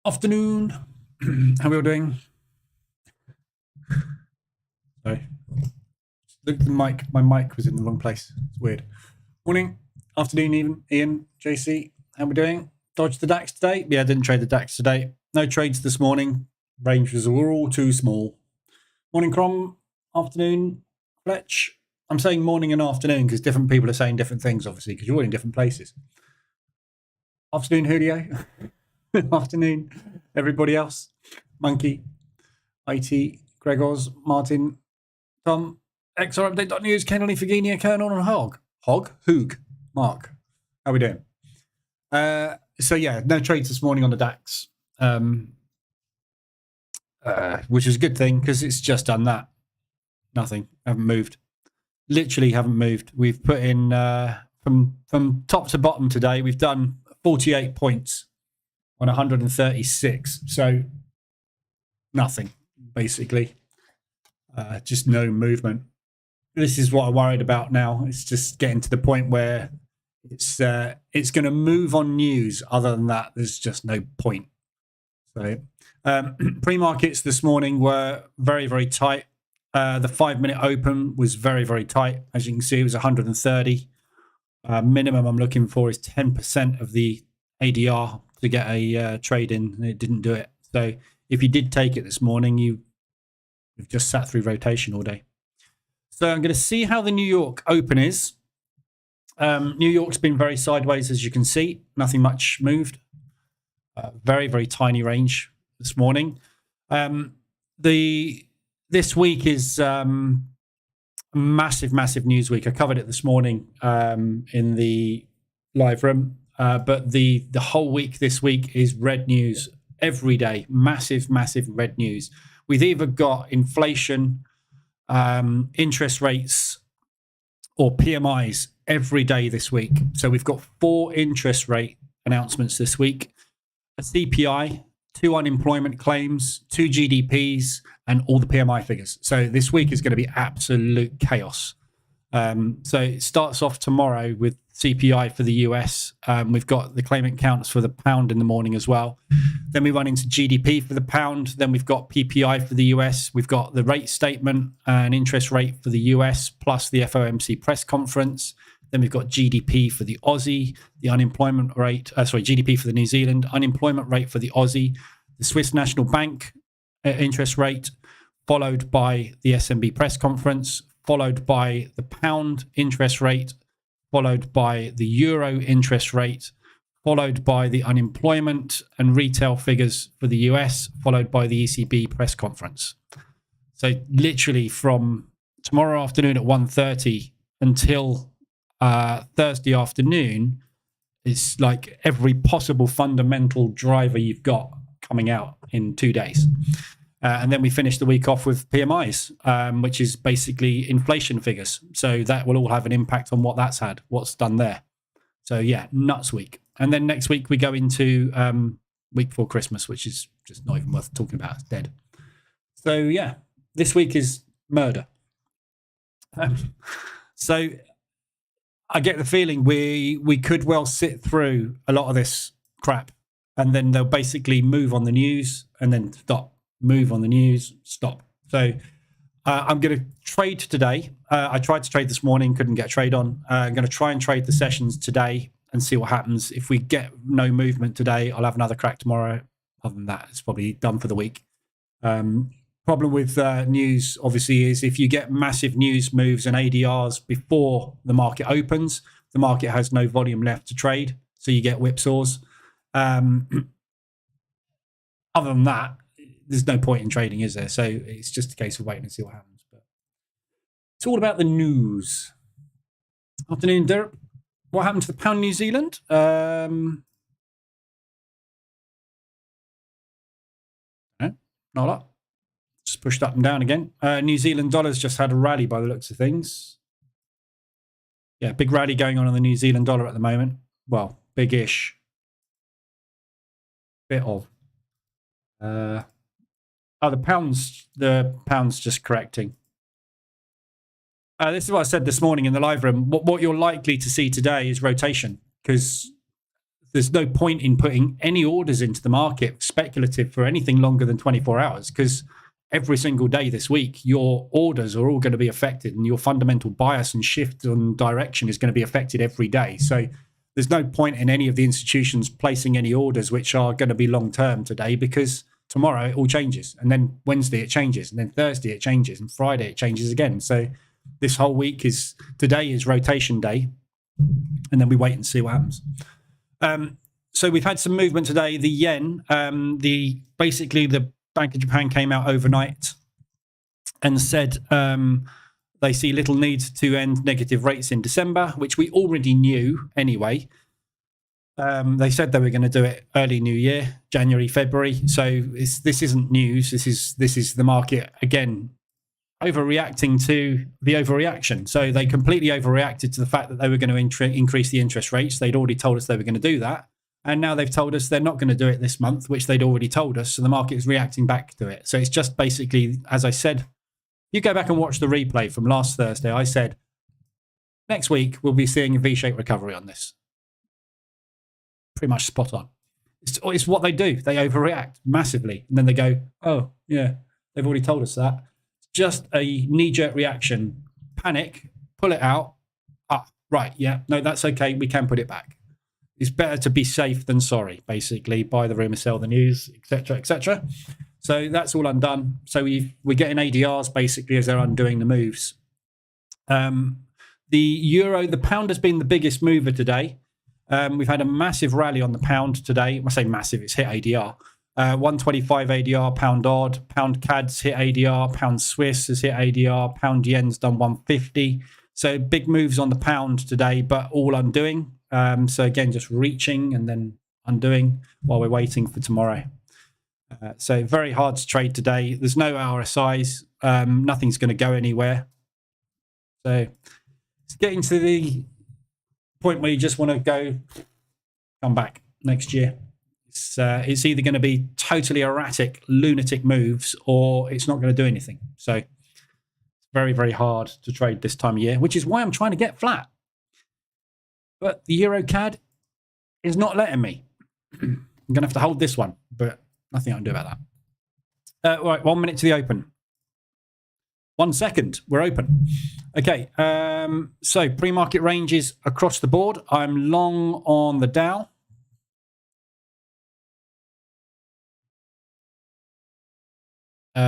Afternoon. How are we all doing? Sorry. Look, my mic was in the wrong place. It's weird. Morning, afternoon, even Ian, JC. How are we doing? Dodged the DAX today? Yeah, didn't trade the DAX today. No trades this morning. Ranges were all too small. Morning, Crom. Afternoon, Fletch. I'm saying morning and afternoon because different people are saying different things, obviously, because you're all in different places. Afternoon, Julio. Afternoon, everybody else. Monkey, IT, Gregors, Martin, Tom, XRUpdate.news, Kennelly, Faginia, Colonel, and Hoog, Mark. How are we doing? So yeah, no trades this morning on the DAX, which is a good thing because it's just done that. Nothing. Haven't moved. Literally haven't moved. We've put in from top to bottom today. We've done 48 points on 136. So nothing, basically. Just no movement. This is what I'm worried about now. It's just getting to the point where it's going to move on news. Other than that, there's just no point. So pre-markets this morning were very, very tight. The 5-minute open was very, very tight. As you can see, it was 130. Minimum I'm looking for is 10% of the ADR to get a trade in, and it didn't do it. So if you did take it this morning, you've just sat through rotation all day. So I'm going to see how the New York open is. New York's been very sideways, as you can see. Nothing much moved. Very, very tiny range this morning. This week is massive news week. I covered it this morning in the live room. But the whole week this week is red news every day. Massive red news. We've either got inflation, interest rates, or PMIs every day this week. So we've got 4 interest rate announcements this week, a CPI, 2 unemployment claims, 2 GDPs, and all the PMI figures. So this week is going to be absolute chaos. So it starts off tomorrow with CPI for the US. We've got the claimant counts for the pound in the morning as well. Then we run into GDP for the pound. Then we've got PPI for the US. We've got the rate statement and interest rate for the US, plus the FOMC press conference. Then we've got GDP for the Aussie, the unemployment rate, GDP for the New Zealand, unemployment rate for the Aussie, the Swiss National Bank interest rate, followed by the SNB press conference, followed by the pound interest rate, followed by the euro interest rate, followed by the unemployment and retail figures for the US, followed by the ECB press conference. So literally from tomorrow afternoon at 1:30 until Thursday afternoon, it's like every possible fundamental driver you've got coming out in 2 days. And then we finish the week off with PMIs, which is basically inflation figures. So that will all have an impact on what that's had, what's done there. So yeah, nuts week. And then next week we go into week before Christmas, which is just not even worth talking about. It's dead. So yeah, this week is murder. So I get the feeling we could well sit through a lot of this crap, and then they'll basically move on the news and then stop. Move on the news, stop. So I'm going to trade today. I tried to trade this morning, couldn't get a trade on. I'm going to try and trade the sessions today and see what happens. If we get no movement today, I'll have another crack tomorrow. Other than that, it's probably done for the week. Problem with news, obviously, is if you get massive news moves and ADRs before the market opens, the market has no volume left to trade. So you get whipsaws. Other than that, there's no point in trading, is there? So it's just a case of waiting and see what happens. But it's all about the news. Afternoon, Derek. What happened to the pound New Zealand? No, not a lot. Just pushed up and down again. New Zealand dollars just had a rally by the looks of things. Yeah, big rally going on the New Zealand dollar at the moment. Well, big-ish. Bit of. The pound's just correcting. This is what I said this morning in the live room. What you're likely to see today is rotation, because there's no point in putting any orders into the market speculative for anything longer than 24 hours, because every single day this week, your orders are all going to be affected, and your fundamental bias and shift on direction is going to be affected every day. So there's no point in any of the institutions placing any orders which are going to be long term today, because tomorrow it all changes, and then Wednesday it changes, and then Thursday it changes, and Friday it changes again. So this whole week today is rotation day, and then we wait and see what happens. So we've had some movement today. The yen, basically the Bank of Japan came out overnight and said they see little need to end negative rates in December, which we already knew anyway. They said they were going to do it early New Year, January, February. So this isn't news. This is the market again overreacting to the overreaction. So they completely overreacted to the fact that they were going to increase the interest rates. They'd already told us they were going to do that. And now they've told us they're not going to do it this month, which they'd already told us. So the market is reacting back to it. So it's just basically, as I said, you go back and watch the replay from last Thursday. I said, next week, we'll be seeing a V-shaped recovery on this. Pretty much spot on. It's what they do. They overreact massively. And then they go, oh, yeah, they've already told us that. Just a knee-jerk reaction, panic, pull it out. Right, yeah, no, that's okay. We can put it back. It's better to be safe than sorry, basically. Buy the rumor, sell the news, etc., etc. So that's all undone. So we're getting ADRs basically as they're undoing the moves. The euro, the pound has been the biggest mover today. We've had a massive rally on the pound today. When I say massive, it's hit ADR. 125 ADR, pound odd, pound CAD's hit ADR, pound Swiss has hit ADR, pound yen's done 150. So big moves on the pound today, but all undoing. So again, just reaching and then undoing while we're waiting for tomorrow. So very hard to trade today. There's no RSIs. Nothing's going to go anywhere. So it's getting to the point where you just want to come back next year. It's either going to be totally erratic, lunatic moves, or it's not going to do anything. So it's very, very hard to trade this time of year, which is why I'm trying to get flat. But the Euro CAD is not letting me. I'm going to have to hold this one, but nothing I can do about that. Right, 1 minute to the open. 1 second, we're open. Okay, so pre-market ranges across the board. I'm long on the Dow.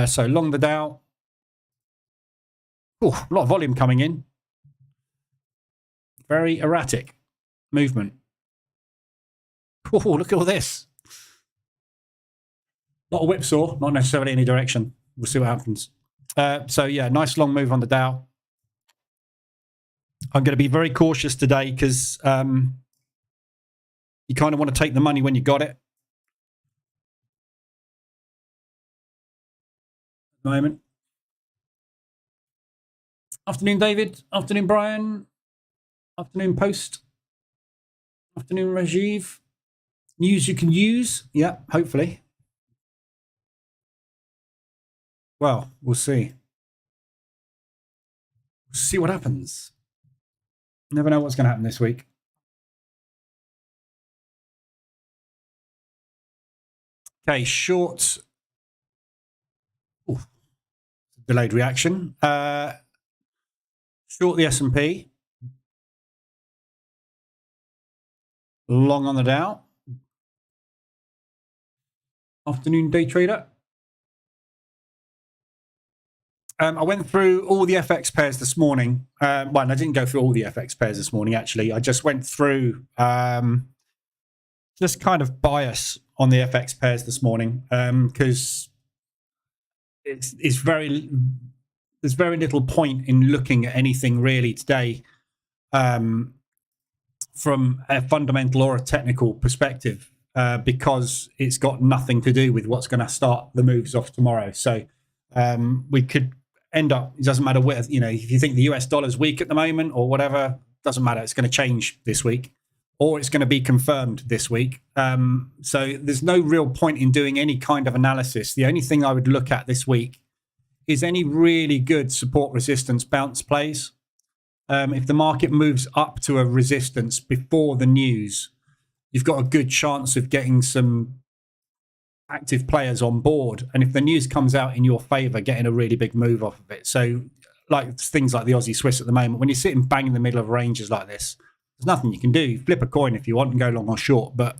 So long the Dow. Oh, a lot of volume coming in. Very erratic movement. Oh, look at all this. A lot of whipsaw, not necessarily any direction. We'll see what happens. So yeah, nice long move on the Dow. I'm going to be very cautious today because you kind of want to take the money when you got it. Moment. Afternoon, David. Afternoon, Brian. Afternoon, Post. Afternoon, Rajiv. News you can use. Yeah, hopefully. Well, we'll see. We'll see what happens. Never know what's going to happen this week. Okay, short. Ooh, delayed reaction. Short the S&P. Long on the Dow. Afternoon, day trader. I went through all the FX pairs this morning. Well, I didn't go through all the FX pairs this morning, actually. I just went through just kind of bias on the FX pairs this morning because there's very little point in looking at anything really today from a fundamental or a technical perspective because it's got nothing to do with what's going to start the moves off tomorrow. So we could end up, it doesn't matter whether, if you think the US dollar is weak at the moment or whatever, doesn't matter. It's going to change this week or it's going to be confirmed this week. So there's no real point in doing any kind of analysis. The only thing I would look at this week is any really good support resistance bounce plays. If the market moves up to a resistance before the news, you've got a good chance of getting some active players on board. And if the news comes out in your favor, getting a really big move off of it. So like things like the Aussie Swiss at the moment, when you're sitting bang in the middle of ranges like this, there's nothing you can do. You flip a coin if you want and go long or short, but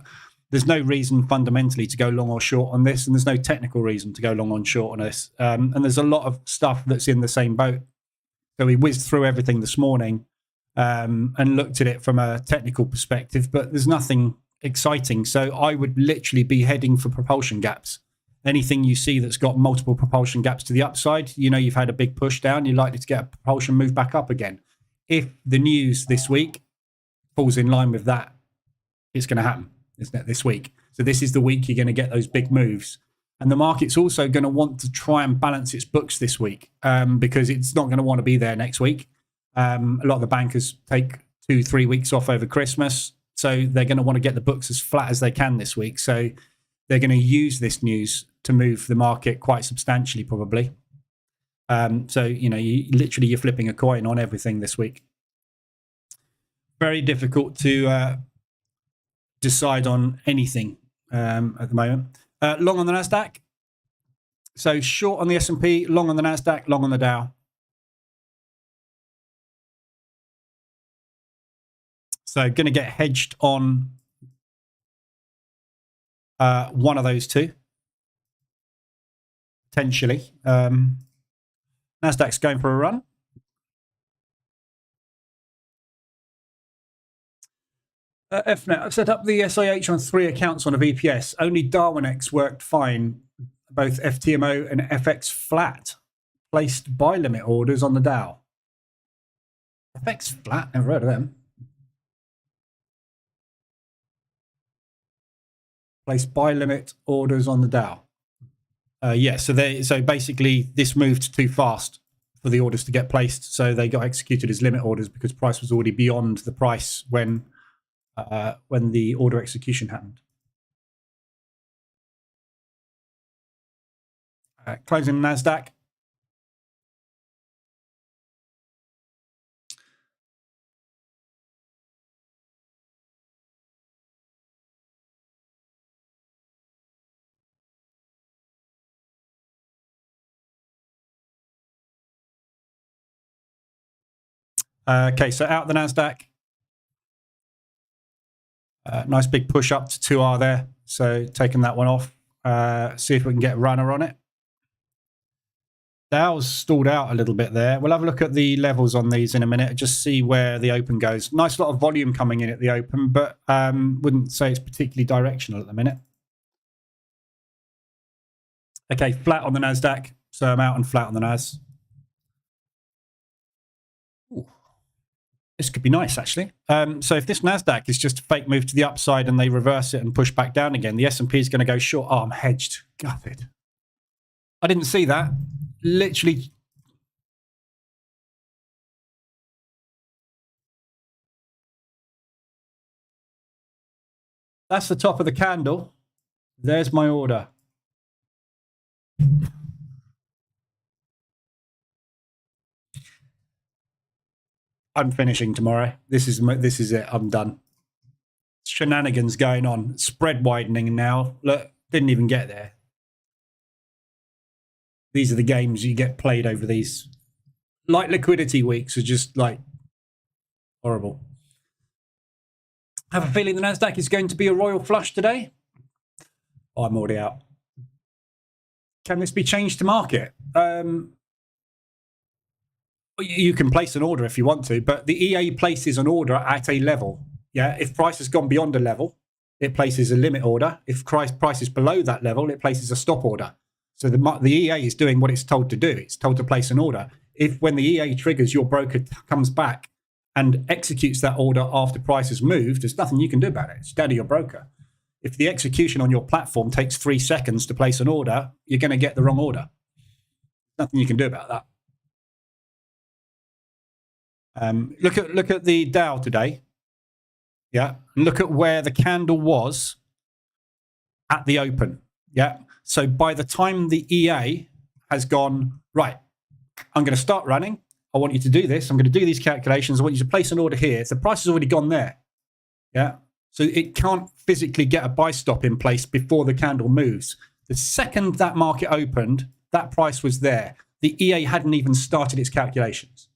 there's no reason fundamentally to go long or short on this, and there's no technical reason to go long or short on this. And there's a lot of stuff that's in the same boat. So we whizzed through everything this morning and looked at it from a technical perspective, but there's nothing exciting. So I would literally be heading for propulsion gaps. Anything you see that's got multiple propulsion gaps to the upside, you know you've had a big push down, you're likely to get a propulsion move back up again. If the news this week falls in line with that, it's going to happen, isn't it, this week? So this is the week you're going to get those big moves. And the market's also going to want to try and balance its books this week because it's not going to want to be there next week. A lot of the bankers take 2-3 weeks off over Christmas. So they're going to want to get the books as flat as they can this week. So they're going to use this news to move the market quite substantially, probably. So, you know, you're flipping a coin on everything this week. Very difficult to decide on anything at the moment. Long on the NASDAQ. So short on the S&P, long on the NASDAQ, long on the Dow. So going to get hedged on one of those two, potentially. NASDAQ's going for a run. FNet, I've set up the SIH on 3 accounts on a VPS. Only Darwinex worked fine. Both FTMO and FX flat. Placed buy limit orders on the Dow. FX flat? Never heard of them. Place buy limit orders on the Dow. Yeah, so basically this moved too fast for the orders to get placed, so they got executed as limit orders because price was already beyond the price when the order execution happened. Closing NASDAQ. Okay, so out the NASDAQ. Nice big push up to 2R there. So taking that one off. See if we can get a runner on it. Dow's stalled out a little bit there. We'll have a look at the levels on these in a minute. Just see where the open goes. Nice lot of volume coming in at the open, but wouldn't say it's particularly directional at the minute. Okay, flat on the NASDAQ. So I'm out and flat on the NAS. Ooh. This could be nice, actually. So if this NASDAQ is just a fake move to the upside and they reverse it and push back down again, the S&P is going to go short. Oh, I'm hedged. Gutted. I didn't see that. Literally. That's the top of the candle. There's my order. I'm finishing tomorrow. This is it. I'm done. Shenanigans going on. Spread widening now. Look, didn't even get there. These are the games you get played over these. Light liquidity weeks are just like horrible. Have a feeling the NASDAQ is going to be a royal flush today. Oh, I'm already out. Can this be changed to market? You can place an order if you want to, but the EA places an order at a level. Yeah, if price has gone beyond a level, it places a limit order. If price is below that level, it places a stop order. So the EA is doing what it's told to do. It's told to place an order. If when the EA triggers, your broker comes back and executes that order after price has moved, there's nothing you can do about it. It's down to your broker. If the execution on your platform takes 3 seconds to place an order, you're going to get the wrong order. Nothing you can do about that. Look at the Dow today. Yeah, look at where the candle was at the open. Yeah, so by the time the EA has gone, right, I'm going to start running. I want you to do this. I'm going to do these calculations. I want you to place an order here. If the price has already gone there, yeah, So it can't physically get a buy stop in place before the candle moves. The second that market opened, that price was there. The EA hadn't even started its calculations.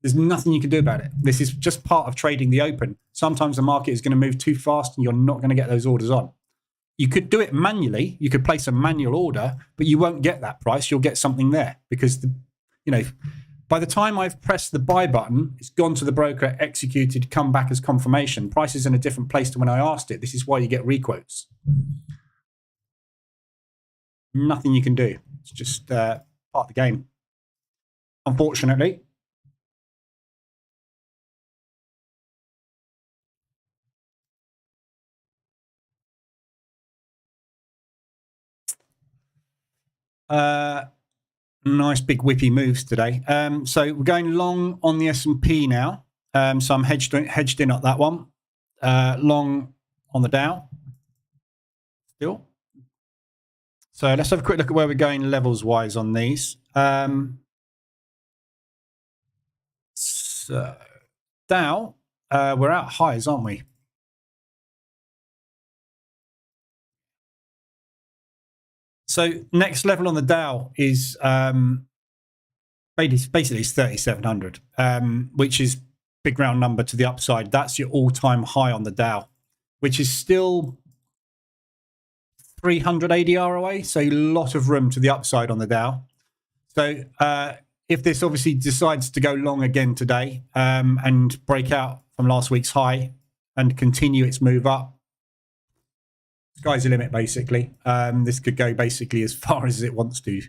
There's nothing you can do about it. This is just part of trading the open. Sometimes the market is going to move too fast and you're not going to get those orders on. You could do it manually. You could place a manual order, but you won't get that price. You'll get something there because, by the time I've pressed the buy button, it's gone to the broker, executed, come back as confirmation. Price is in a different place to when I asked it. This is why you get requotes. Nothing you can do. It's just part of the game, unfortunately. Nice big whippy moves today. So we're going long on the S&P now. So I'm hedged in at that one. Long on the Dow still. So let's have a quick look at where we're going levels wise on these. So Dow, we're at highs, aren't we? So next level on the Dow is basically it's 3,700, which is big round number to the upside. That's your all-time high on the Dow, which is still 300 ADR away. So a lot of room to the upside on the Dow. So if this obviously decides to go long again today and break out from last week's high and continue its move up, sky's the limit, basically. This could go basically as far as it wants to.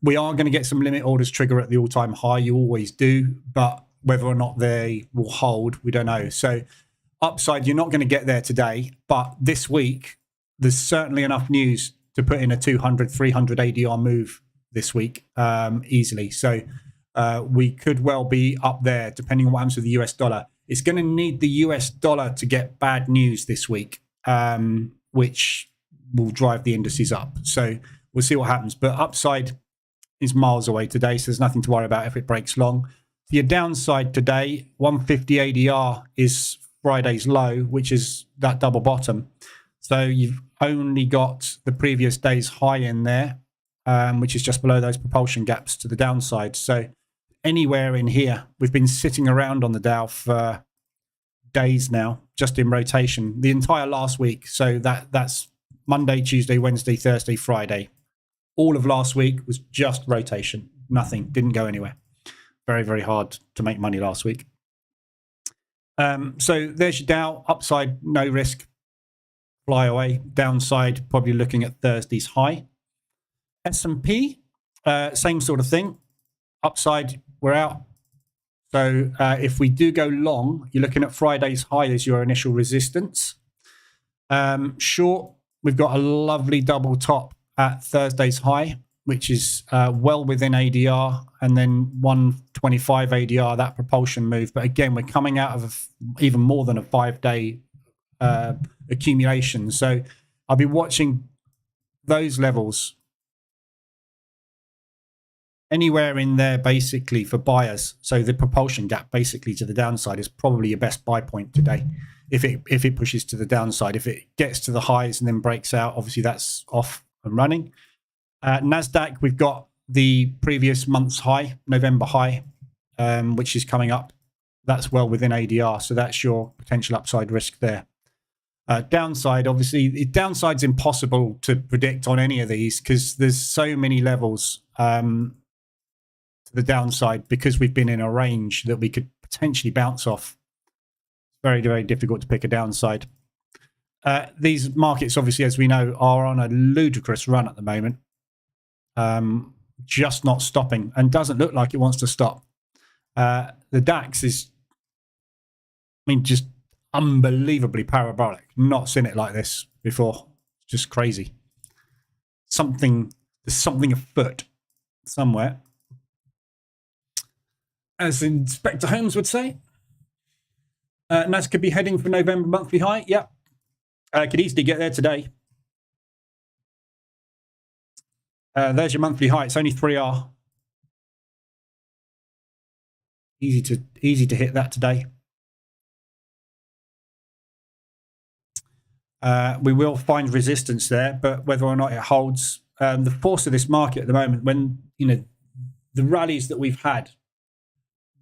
We are going to get some limit orders trigger at the all-time high. You always do, but whether or not they will hold, we don't know. So upside, you're not going to get there today, but this week, there's certainly enough news to put in a 200, 300 ADR move this week easily. So we could well be up there, depending on what happens with the US dollar. It's going to need the US dollar to get bad news this week, which will drive the indices up. So we'll see what happens. But upside is miles away today, so there's nothing to worry about if it breaks long. Your downside today, 150 ADR is Friday's low, which is that double bottom. So you've only got the previous day's high in there, which is just below those propulsion gaps to the downside. So anywhere in here, we've been sitting around on the Dow for days now, just in rotation, the entire last week. So that's Monday, Tuesday, Wednesday, Thursday, Friday. All of last week was just rotation. Nothing, didn't go anywhere. Very, very hard to make money last week. So there's your Dow. Upside, no risk. Fly away. Downside, probably looking at Thursday's high. S&P, same sort of thing. Upside, we're out. So if we do go long, you're looking at Friday's high as your initial resistance. Short, we've got a lovely double top at Thursday's high, which is well within ADR, and then 125 ADR, that propulsion move. But again, we're coming out of even more than a 5-day accumulation. So I'll be watching those levels anywhere in there basically for buyers. So the propulsion gap basically to the downside is probably your best buy point today. If it pushes to the downside, if it gets to the highs and then breaks out, obviously that's off and running. NASDAQ, we've got the previous month's high, November high, which is coming up. That's well within ADR, so that's your potential upside risk there. Downside, obviously, downside's impossible to predict on any of these because there's so many levels to the downside because we've been in a range that we could potentially bounce off. Very, very difficult to pick a downside. These markets, obviously, as we know, are on a ludicrous run at the moment. Just not stopping and doesn't look like it wants to stop. The DAX is, just unbelievably parabolic. Not seen it like this before. Just crazy. There's something afoot somewhere. As Inspector Holmes would say. NAS could be heading for November monthly high. Yep. Could easily get there today. There's your monthly high. It's only 3R. Easy to hit that today. We will find resistance there, but whether or not it holds, the force of this market at the moment, when the rallies that we've had,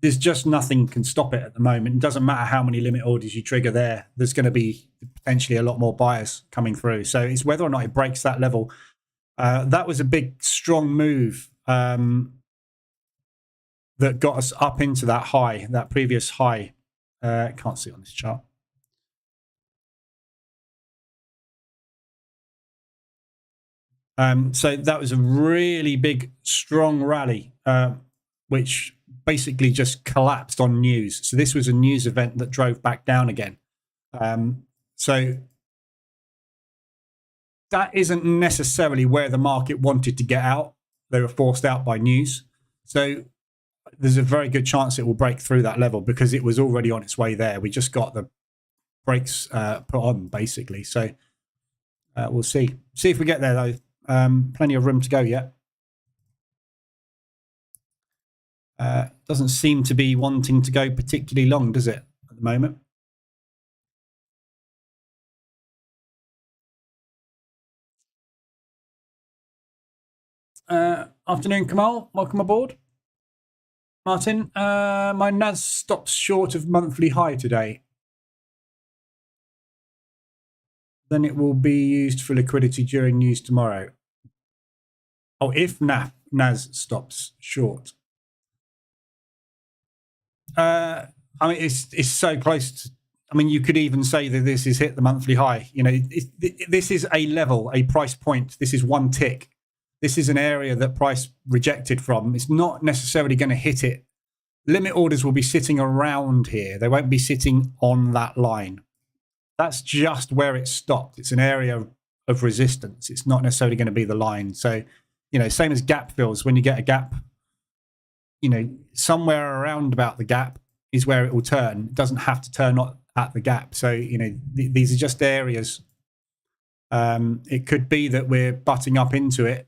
there's just nothing can stop it at the moment. It doesn't matter how many limit orders you trigger there. There's going to be potentially a lot more buyers coming through. So it's whether or not it breaks that level. That was a big, strong move that got us up into that high, that previous high. Can't see it on this chart. So that was a really big, strong rally, which basically just collapsed on news. So this was a news event that drove back down again. So that isn't necessarily where the market wanted to get out. They were forced out by news. So there's a very good chance it will break through that level because it was already on its way there. We just got the brakes put on, basically. So we'll see. See if we get there, though. Plenty of room to go yet. Doesn't seem to be wanting to go particularly long, does it, at the moment? Afternoon, Kamal. Welcome aboard. Martin, my NAS stops short of monthly high today. Then it will be used for liquidity during news tomorrow. Oh, if NAS stops short. I mean, it's so close to, I mean, you could even say that this has hit the monthly high. This is a level, a price point. This is one tick. This is an area that price rejected from. It's not necessarily going to hit it. Limit orders will be sitting around here. They won't be sitting on that line. That's just where it stopped. It's an area of resistance. It's not necessarily going to be the line. So, same as gap fills. When you get a gap, somewhere around about the gap is where it will turn. It doesn't have to turn at the gap. So, these are just areas. It could be that we're butting up into it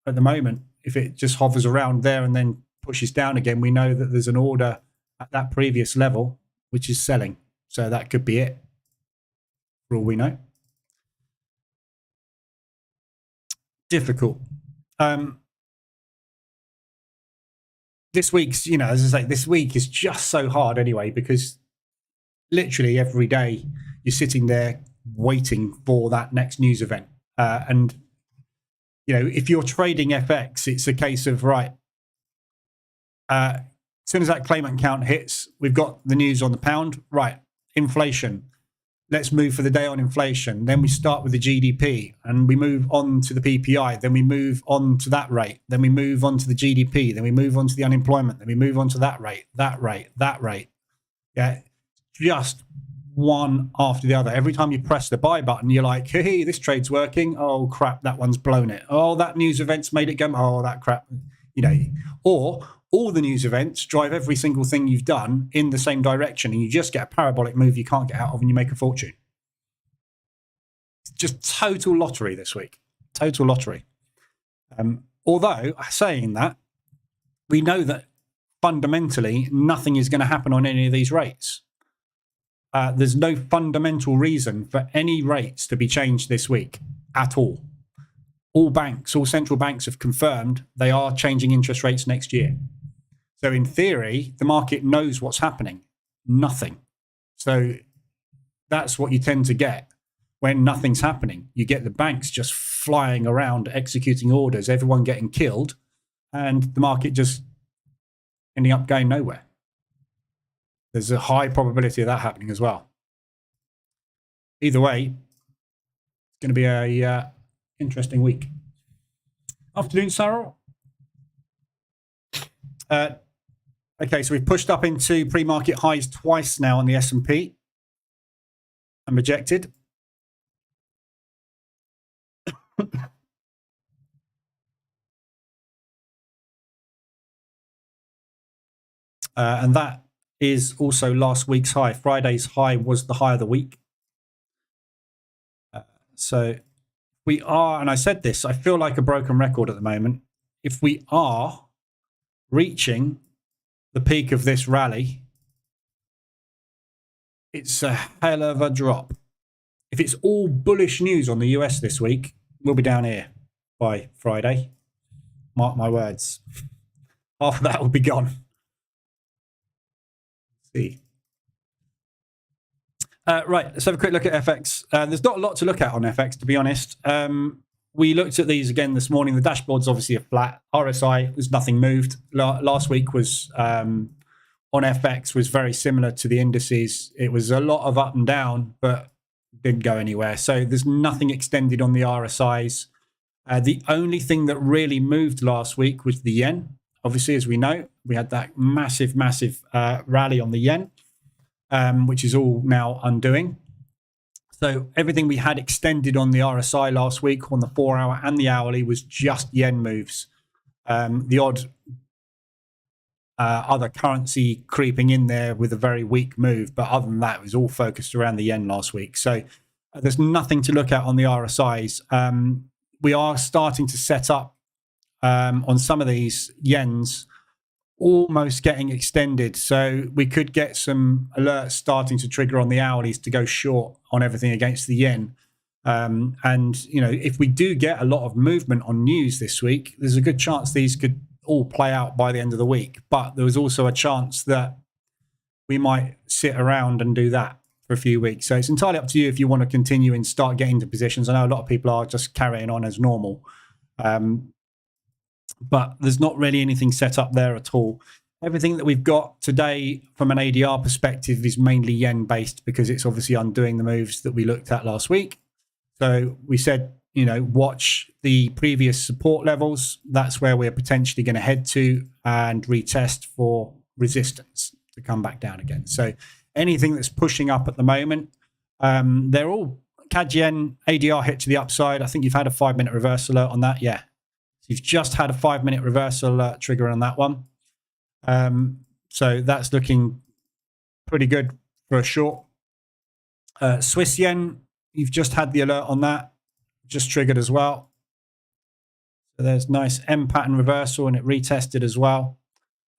at the moment. If it just hovers around there and then pushes down again, we know that there's an order at that previous level, which is selling. So that could be it, for all we know. Difficult. This week's, as I say, this week is just so hard anyway, because literally every day you're sitting there waiting for that next news event. And, if you're trading FX, it's a case of, right, as soon as that claimant count hits, we've got the news on the pound. Right, inflation. Let's move for the day on inflation. Then we start with the GDP and we move on to the PPI. Then we move on to that rate. Then we move on to the GDP. Then we move on to the unemployment. Then we move on to that rate, that rate, that rate. Yeah, just one after the other. Every time you press the buy button, you're like, hey, this trade's working. Oh, crap, that one's blown it. Oh, that news event's made it go. Oh, that crap. Or all the news events drive every single thing you've done in the same direction, and you just get a parabolic move you can't get out of and you make a fortune. It's just total lottery this week. Total lottery. Although, saying that, we know that fundamentally nothing is going to happen on any of these rates. There's no fundamental reason for any rates to be changed this week at all. All central banks have confirmed they are changing interest rates next year. So in theory, the market knows what's happening. Nothing. So that's what you tend to get when nothing's happening. You get the banks just flying around, executing orders, everyone getting killed, and the market just ending up going nowhere. There's a high probability of that happening as well. Either way, it's going to be a interesting week. Afternoon, Sarah. Okay, so we've pushed up into pre-market highs twice now on the S&P and rejected. And that is also last week's high. Friday's high was the high of the week. So we are, and I said this, I feel like a broken record at the moment. If we are reaching the peak of this rally, it's a hell of a drop. if it's all bullish news on the US this week, we'll be down here by Friday. Mark my words. Half of that will be gone. Let's see. Right, let's have a quick look at FX. There's not a lot to look at on FX, to be honest. We looked at these again this morning. The dashboard's obviously a flat. RSI, there's nothing moved. Last week was on FX was very similar to the indices. It was a lot of up and down, but didn't go anywhere. So there's nothing extended on the RSIs. The only thing that really moved last week was the yen. Obviously, as we know, we had that massive rally on the yen, which is all now undoing. So everything we had extended on the RSI last week on the 4-hour and the hourly was just yen moves. The odd other currency creeping in there with a very weak move. But other than that, it was all focused around the yen last week. So there's nothing to look at on the RSIs. We are starting to set up on some of these yens almost getting extended. So we could get some alerts starting to trigger on the hourlies to go short on everything against the yen. And, you know, if we do get a lot of movement on news this week, there's a good chance these could all play out by the end of the week. But there was also a chance that we might sit around and do that for a few weeks. So it's entirely up to you if you want to continue and start getting into positions. I know a lot of people are just carrying on as normal. But there's not really anything set up there at all. Everything that we've got today from an ADR perspective is mainly yen based because it's obviously undoing the moves that we looked at last week. So we said, you know, watch the previous support levels. That's where we're potentially going to head to and retest for resistance to come back down again. So anything that's pushing up at the moment, they're all CAD yen ADR hit to the upside. I think you've had a 5-minute reverse alert on that. Yeah. You've just had a 5-minute reversal alert trigger on that one. So that's looking pretty good for a short. Swiss yen, you've just had the alert on that, just triggered as well. So there's nice M pattern reversal and it retested as well.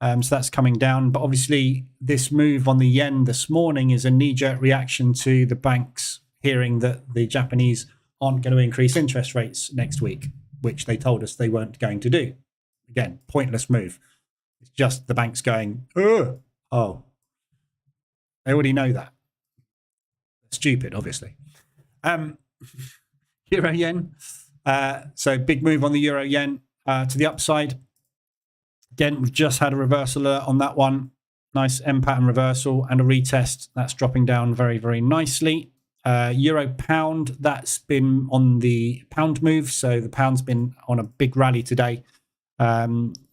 So that's coming down. But obviously this move on the yen this morning is a knee-jerk reaction to the banks hearing that the Japanese aren't going to increase interest rates next week, which they told us they weren't going to do. Again, pointless move. It's just the banks going, oh, they already know that. Stupid, obviously. Euro yen. So big move on the euro yen to the upside. Again, we've just had a reversal alert on that one. Nice M pattern reversal and a retest. That's dropping down very, very nicely. Euro pound, that's been on the pound move. So the pound's been on a big rally today.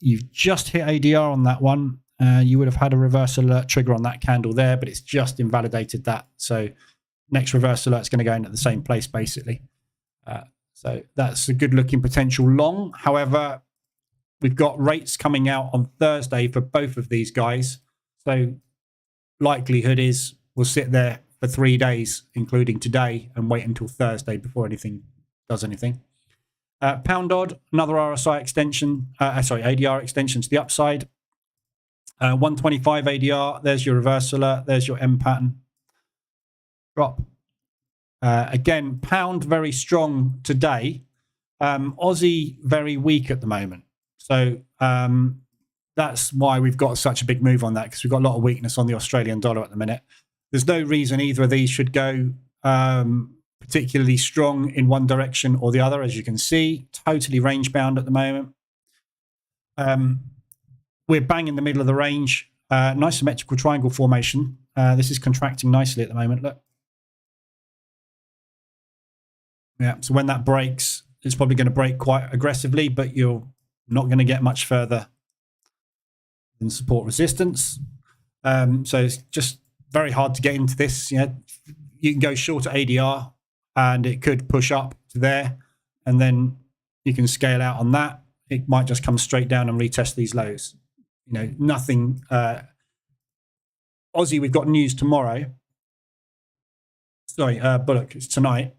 You've just hit ADR on that one. You would have had a reversal alert trigger on that candle there, but it's just invalidated that. So next reversal alert is going to go in at the same place, basically. So that's a good looking potential long. However, we've got rates coming out on Thursday for both of these guys. So likelihood is we'll sit there for 3 days, including today, and wait until Thursday before anything does anything. Pound odd, another RSI extension, ADR extension to the upside. 125 ADR, there's your reversal alert, there's your M pattern. Drop. Again, pound very strong today. Aussie very weak at the moment. So that's why we've got such a big move on that, because we've got a lot of weakness on the Australian dollar at the minute. There's no reason either of these should go particularly strong in one direction or the other, as you can see. Totally range bound at the moment. We're bang in the middle of the range. Nice symmetrical triangle formation. This is contracting nicely at the moment. Look. Yeah, so when that breaks, it's probably going to break quite aggressively, but you're not going to get much further than support resistance. So it's just very hard to get into this. You know, you can go short at ADR and it could push up to there, and then you can scale out on that. It might just come straight down and retest these lows. You know, nothing. Aussie, we've got news tomorrow. Sorry, Bullock, it's tonight.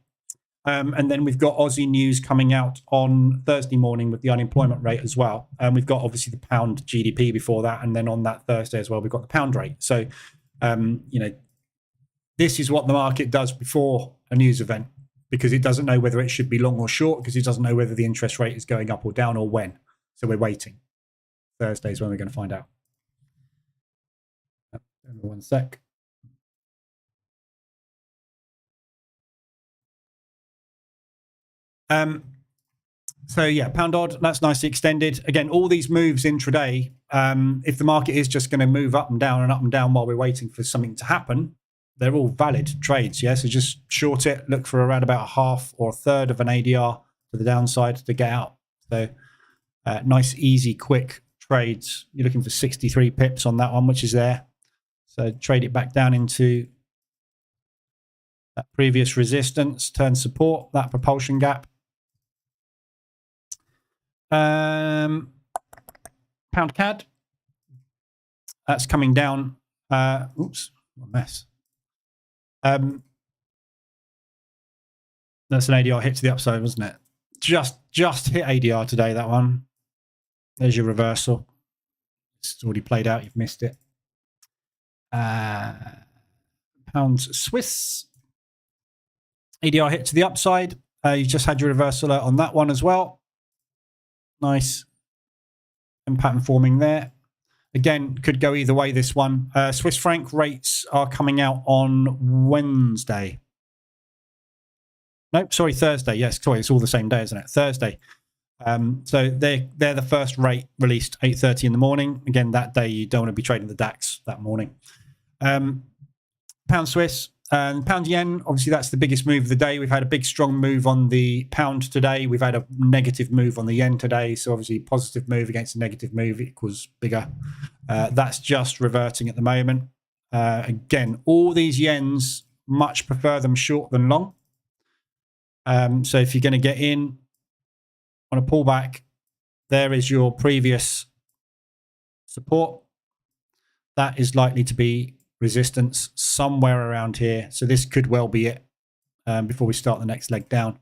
And then we've got Aussie news coming out on Thursday morning with the unemployment rate as well. And we've got obviously the pound GDP before that. And then on that Thursday as well, we've got the pound rate. So, you know, This is what the market does before a news event, because it doesn't know whether it should be long or short, because it doesn't know whether the interest rate is going up or down or when. So we're waiting. Thursday is when we're going to find out. One sec. So yeah, pound odd, that's nicely extended. Again, all these moves intraday, if the market is just going to move up and down while we're waiting for something to happen, they're all valid trades. Yeah, so just short it, look for around about a half or a third of an ADR to the downside to get out. So nice, easy, quick trades. You're looking for 63 pips on that one, which is there. So trade it back down into that previous resistance, turn support, that propulsion gap. Pound CAD, that's coming down. Oops, what a mess. That's an ADR hit to the upside, wasn't it? Just hit ADR today, that one. There's your reversal. It's already played out. You've missed it. Pound Swiss. ADR hit to the upside. You've just had your reversal on that one as well. Nice. And pattern forming there. Again, could go either way, this one. Swiss franc rates are coming out on Wednesday. Nope, sorry, Thursday. Yes, sorry, it's all the same day, isn't it? Thursday. So they're the first rate released 8:30 in the morning. Again, that day you don't want to be trading the DAX that morning. Pound Swiss and pound yen. Obviously, that's the biggest move of the day. We've had a big, strong move on the pound today. We've had a negative move on the yen today. So obviously, positive move against a negative move equals bigger. That's just reverting at the moment. Again, all these yens, much prefer them short than long. So if you're going to get in on a pullback, there is your previous support. That is likely to be resistance somewhere around here. So this could well be it before we start the next leg down.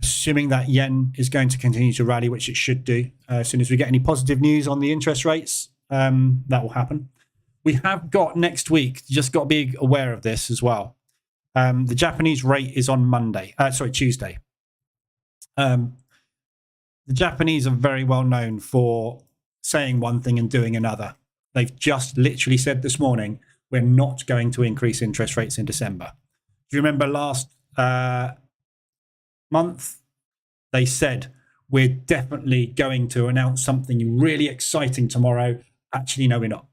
Assuming that yen is going to continue to rally, which it should do. As soon as we get any positive news on the interest rates, that will happen. We have got next week, you just got to be aware of this as well. The Japanese rate is on Tuesday. The Japanese are very well known for saying one thing and doing another. They've just literally said this morning, we're not going to increase interest rates in December. Do you remember last month? They said, we're definitely going to announce something really exciting tomorrow. Actually, no, we're not.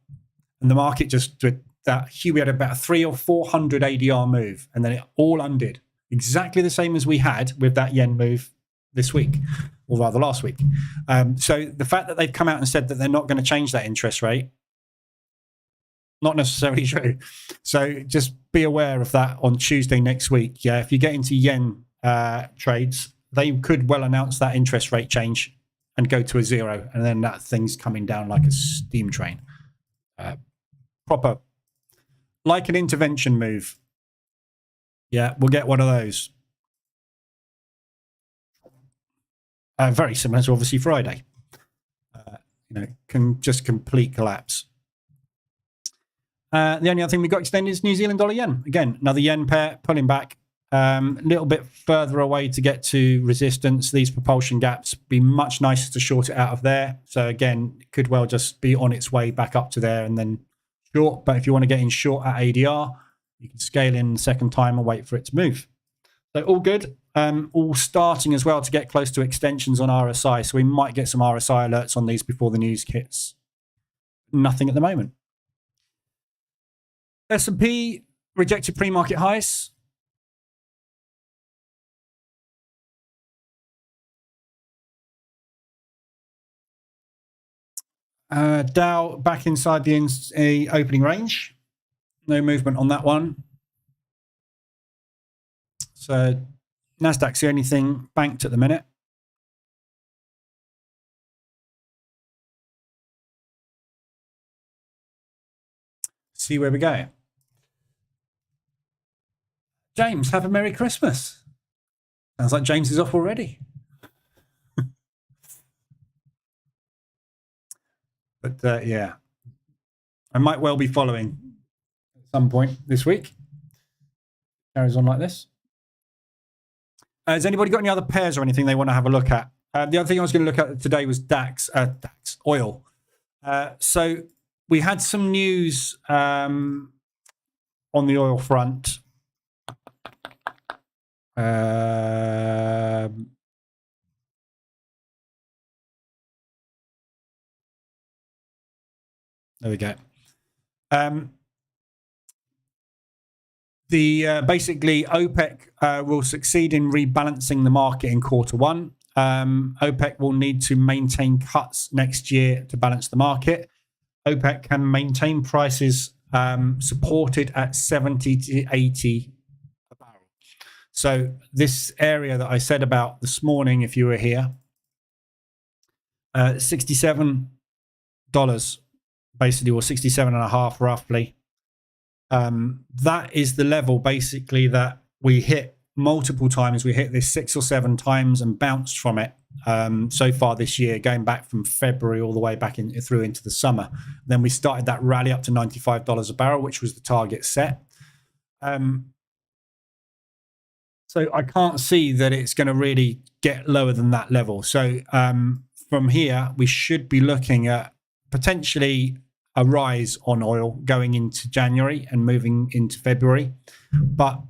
And the market just did that. We had about a 300 or 400 ADR move, and then it all undid. Exactly the same as we had with that yen move this week, or rather last week. So the fact that they've come out and said that they're not going to change that interest rate, not necessarily true. So just be aware of that on Tuesday next week. Yeah, if you get into yen trades, they could well announce that interest rate change and go to a zero, and then that thing's coming down like a steam train. Proper, like an intervention move. Yeah, we'll get one of those. Very similar to obviously Friday. Can just complete collapse. The only other thing we got extended is New Zealand dollar yen. Again, another yen pair pulling back. A little bit further away to get to resistance. These propulsion gaps be much nicer to short it out of there. So again, it could well just be on its way back up to there and then short. But if you want to get in short at ADR, you can scale in the second time and wait for it to move. So all good. All starting as well to get close to extensions on RSI. So we might get some RSI alerts on these before the news hits. Nothing at the moment. S&P rejected pre-market highs. Dow back inside the opening range. No movement on that one. So NASDAQ's the only thing banked at the minute. See where we go. James, have a Merry Christmas. Sounds like James is off already. But yeah, I might well be following at some point this week. Carries on like this. Has anybody got any other pairs or anything they want to have a look at? The other thing I was going to look at today was DAX, oil. So we had some news on the oil front. There we go. Basically OPEC will succeed in rebalancing the market in Q1. OPEC will need to maintain cuts next year to balance the market. OPEC can maintain prices supported at 70 to 80 a barrel. So this area that I said about this morning, if you were here, $67 basically, or 67.5 roughly. That is the level basically that we hit multiple times. We hit this 6 or 7 times and bounced from it so far this year, going back from February all the way back through into the summer. Then we started that rally up to $95 a barrel, which was the target set. So I can't see that it's going to really get lower than that level. So from here, we should be looking at potentially a rise on oil going into January and moving into February. But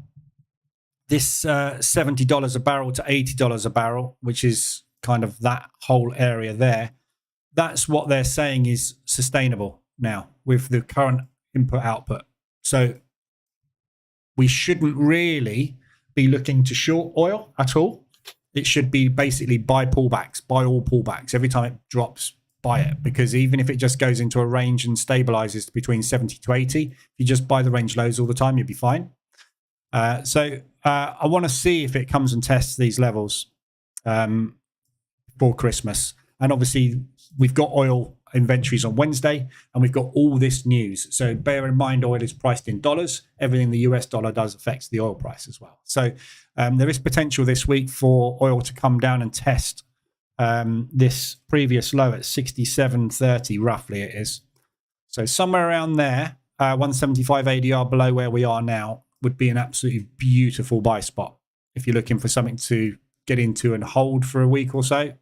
this $70 a barrel to $80 a barrel, which is kind of that whole area there, that's what they're saying is sustainable now with the current input output. So we shouldn't really be looking to short oil at all. It should be basically buy pullbacks, buy all pullbacks. Every time it drops, buy it, because even if it just goes into a range and stabilizes between 70 to 80, if you just buy the range lows all the time, you'll be fine. So I want to see if it comes and tests these levels for Christmas. And obviously, we've got oil inventories on Wednesday, and we've got all this news. So bear in mind, oil is priced in dollars. Everything the US dollar does affects the oil price as well. So there is potential this week for oil to come down and test this previous low at 67.30 roughly it is. So somewhere around there, 175 ADR below where we are now would be an absolutely beautiful buy spot if you're looking for something to get into and hold for a week or so.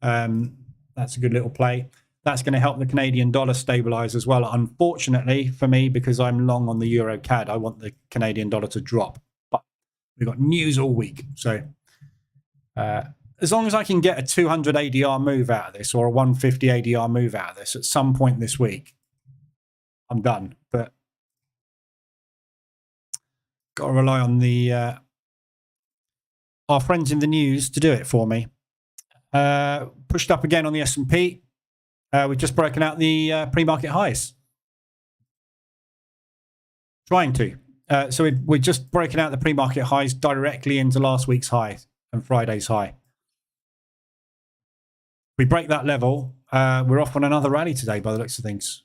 That's a good little play. That's going to help the Canadian dollar stabilize as well. Unfortunately for me, because I'm long on the Euro CAD, I want the Canadian dollar to drop. But we've got news all week. So as long as I can get a 200 ADR move out of this or a 150 ADR move out of this at some point this week, I'm done. But got to rely on the our friends in the news to do it for me. Pushed up again on the S&P. We've just broken out the pre-market highs. Trying to. So we're just breaking out the pre-market highs directly into last week's high and Friday's high. We break that level, we're off on another rally today by the looks of things.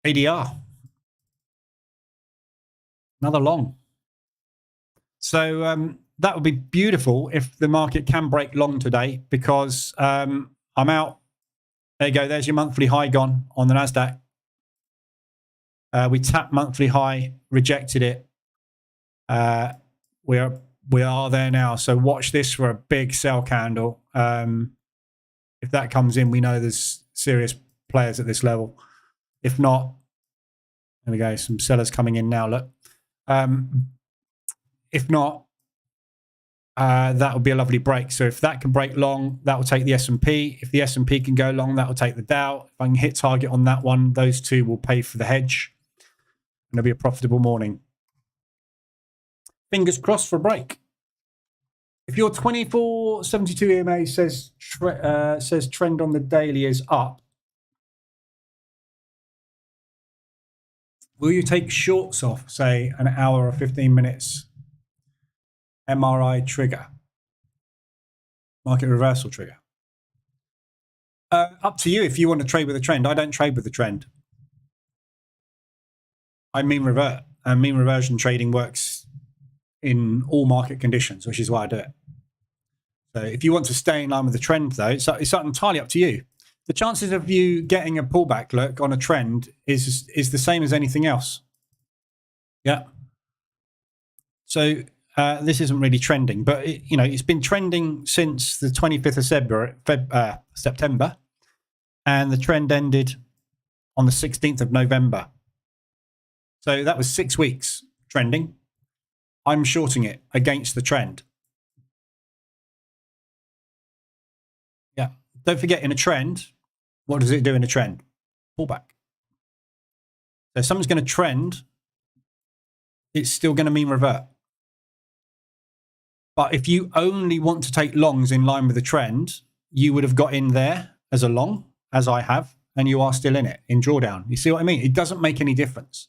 ADR. Another long. So that would be beautiful if the market can break long today, because I'm out. There you go. There's your monthly high gone on the NASDAQ. We tapped monthly high, rejected it. We are there now. So watch this for a big sell candle. If that comes in, we know there's serious players at this level. If not, there we go. Some sellers coming in now. Look. If not, that would be a lovely break. So if that can break long, that will take the S&P. If the S&P can go long, that will take the Dow. If I can hit target on that one, those two will pay for the hedge. And it'll be a profitable morning. Fingers crossed for a break. If your 2472 EMA says trend on the daily is up, will you take shorts off, say, an hour or 15 minutes MRI trigger? Market reversal trigger? Up to you if you want to trade with a trend. I don't trade with the trend. I mean revert. And mean reversion trading works in all market conditions, which is why I do it. So if you want to stay in line with the trend, though, it's entirely up to you. The chances of you getting a pullback look on a trend is the same as anything else. Yeah. So this isn't really trending, but it's been trending since the 25th of September, and the trend ended on the 16th of November. So that was 6 weeks trending. I'm shorting it against the trend. Yeah. Don't forget, in a trend, what does it do in a trend? Pullback. So if something's going to trend, it's still going to mean revert. But if you only want to take longs in line with the trend, you would have got in there as a long, as I have, and you are still in it, in drawdown. You see what I mean? It doesn't make any difference.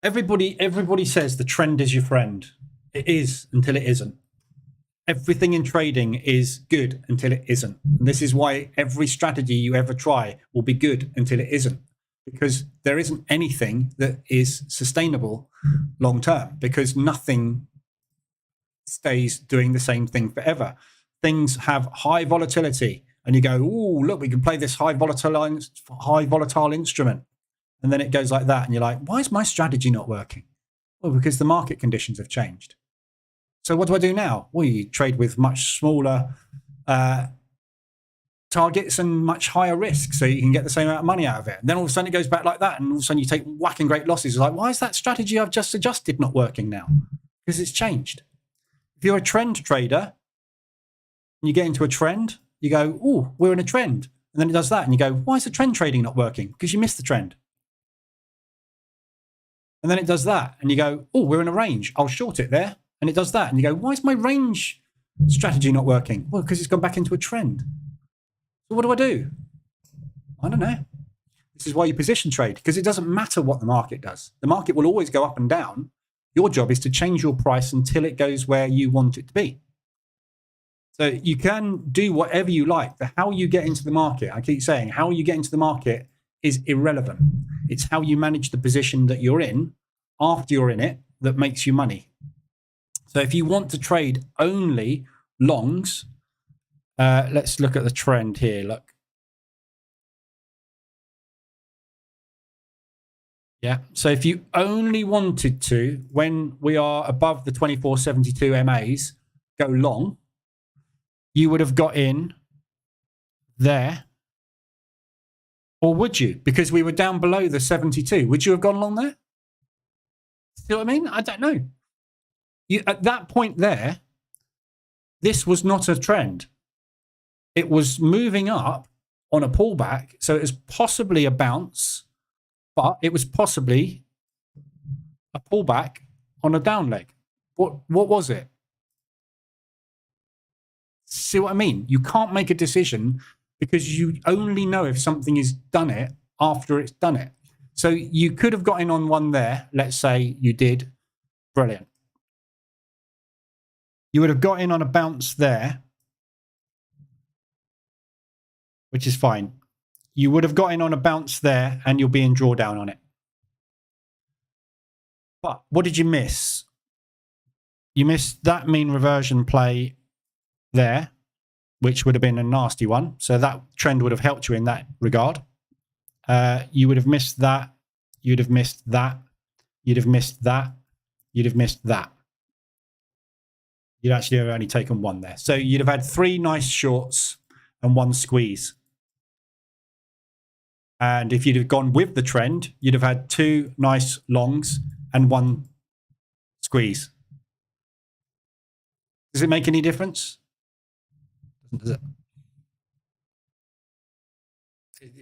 Everybody says the trend is your friend. It is until it isn't. Everything in trading is good until it isn't. And this is why every strategy you ever try will be good until it isn't, because there isn't anything that is sustainable long term, because nothing stays doing the same thing forever. Things have high volatility, and you go, "Oh, look, we can play this high volatile instrument," and then it goes like that, and you're like, "Why is my strategy not working?" Well, because the market conditions have changed. So what do I do now? Well, you trade with much smaller targets and much higher risk, so you can get the same amount of money out of it. And then all of a sudden it goes back like that, and all of a sudden you take whacking great losses. It's like, why is that strategy I've just adjusted not working now? Because it's changed. If you're a trend trader and you get into a trend, you go, "Oh, we're in a trend," and then it does that, and you go, "Why is the trend trading not working?" Because you missed the trend. And then it does that, and you go, "Oh, we're in a range. I'll short it there." And it does that, and you go, "Why is my range strategy not working?" Well, because it's gone back into a trend. So what do I do? I don't know. This is why you position trade, because it doesn't matter what the market does. The market will always go up and down. Your job is to change your price until it goes where you want it to be. So you can do whatever you like. But how you get into the market, I keep saying, how you get into the market is irrelevant. It's how you manage the position that you're in after you're in it that makes you money. So if you want to trade only longs, let's look at the trend here. Look. Yeah. So if you only wanted to, when we are above the 2472 MAs, go long, you would have got in there. Or would you? Because we were down below the 72. Would you have gone long there? See what I mean? I don't know. At that point there, this was not a trend. It was moving up on a pullback. So it was possibly a bounce, but it was possibly a pullback on a down leg. What was it? See what I mean? You can't make a decision because you only know if something is done it after it's done it. So you could have got in on one there. Let's say you did. Brilliant. You would have got in on a bounce there, which is fine. You would have got in on a bounce there and you'll be in drawdown on it. But what did you miss? You missed that mean reversion play there, which would have been a nasty one. So that trend would have helped you in that regard. You would have missed that. You'd have missed that. You'd have missed that. You'd have missed that. You'd actually have only taken one there. So you'd have had 3 nice shorts and 1 squeeze. And if you'd have gone with the trend, you'd have had 2 nice longs and 1 squeeze. Does it make any difference? Does it?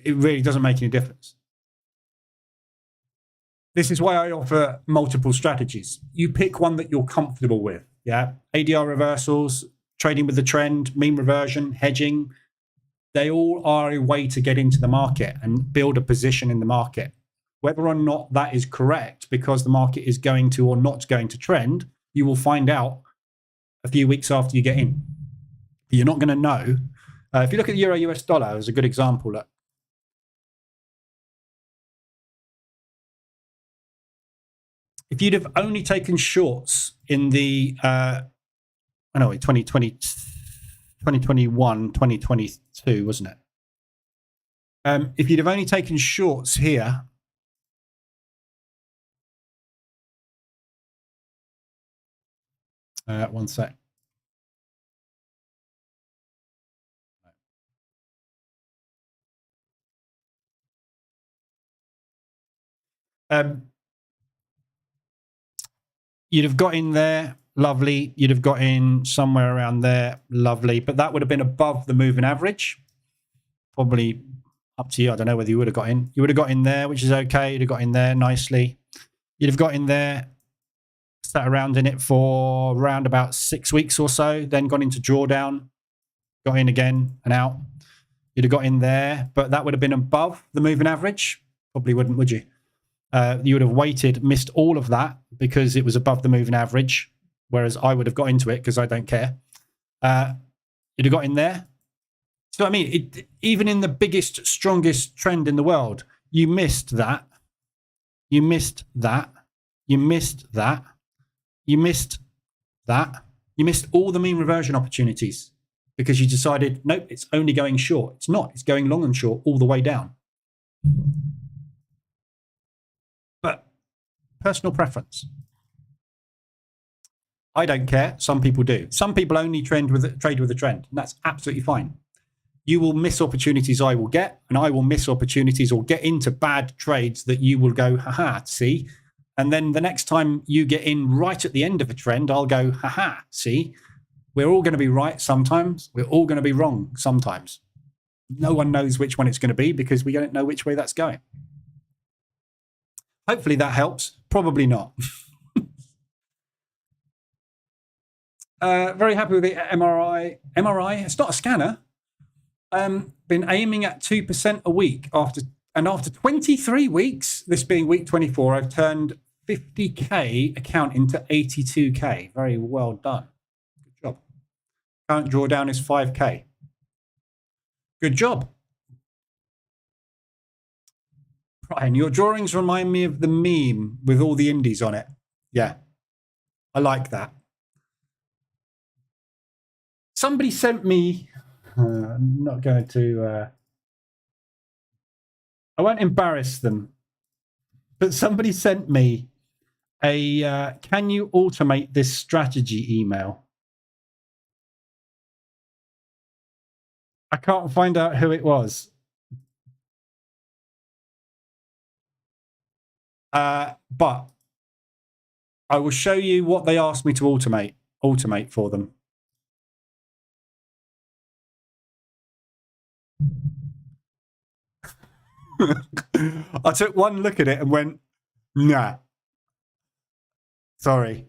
It really doesn't make any difference. This is why I offer multiple strategies. You pick one that you're comfortable with. Yeah, ADR reversals, trading with the trend, mean reversion, hedging. They all are a way to get into the market and build a position in the market. Whether or not that is correct because the market is going to or not going to trend, you will find out a few weeks after you get in. But you're not going to know. If you look at the euro US dollar as a good example, look. If you'd have only taken shorts in the 2023 2021, 2022, wasn't it? If you'd have only taken shorts here, one sec. You'd have got in there, lovely. You'd have got in somewhere around there, lovely. But that would have been above the moving average. Probably up to you. I don't know whether you would have got in. You would have got in there, which is okay. You'd have got in there nicely. You'd have got in there, sat around in it for around about 6 weeks or so, then gone into drawdown, got in again and out. You'd have got in there, but that would have been above the moving average. Probably wouldn't, would you? You would have waited, missed all of that because it was above the moving average, whereas I would have got into it because I don't care. You'd have got in there. So I mean, even in the biggest, strongest trend in the world, you missed that. You missed that. You missed that. You missed that. You missed all the mean reversion opportunities because you decided, nope, it's only going short. It's not. It's going long and short all the way down. But personal preference. I don't care. Some people do. Some people only trade with a trend, and that's absolutely fine. You will miss opportunities I will get, and I will miss opportunities or get into bad trades that you will go, haha, see? And then the next time you get in right at the end of a trend, I'll go, haha, see? We're all going to be right sometimes. We're all going to be wrong sometimes. No one knows which one it's going to be because we don't know which way that's going. Hopefully that helps. Probably not. Very happy with the MRI. MRI, it's not a scanner. Been aiming at 2% a week after 23 weeks, this being week 24, I've turned 50k account into 82k. Very well done. Good job. Current drawdown is 5k. Good job. Brian, your drawings remind me of the meme with all the indies on it. Yeah, I like that. Somebody sent me, I'm not going to, I won't embarrass them, but somebody sent me a, can you automate this strategy email? I can't find out who it was. But I will show you what they asked me to automate for them. I took one look at it and went, nah. Sorry.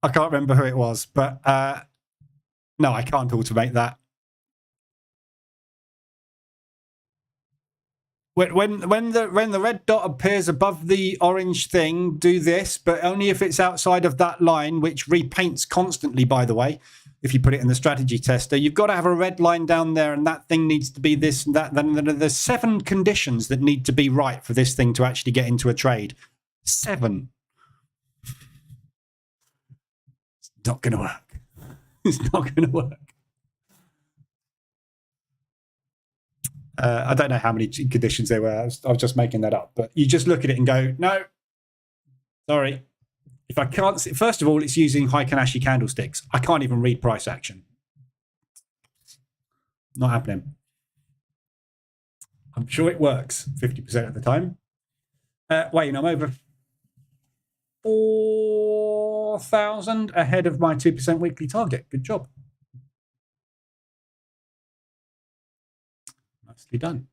I can't remember who it was, but no, I can't automate that. When the red dot appears above the orange thing, do this, but only if it's outside of that line, which repaints constantly, by the way. If you put it in the strategy tester, you've got to have a red line down there, and that thing needs to be this and that. Then there's 7 conditions that need to be right for this thing to actually get into a trade. 7. It's not going to work. It's not going to work. I don't know how many conditions there were. I was just making that up. But you just look at it and go, no, sorry. If I can't see, first of all, it's using Heikin-Ashi candlesticks. I can't even read price action. Not happening. I'm sure it works 50% of the time. Wait, I'm over 4,000 ahead of my 2% weekly target. Good job. Nicely done.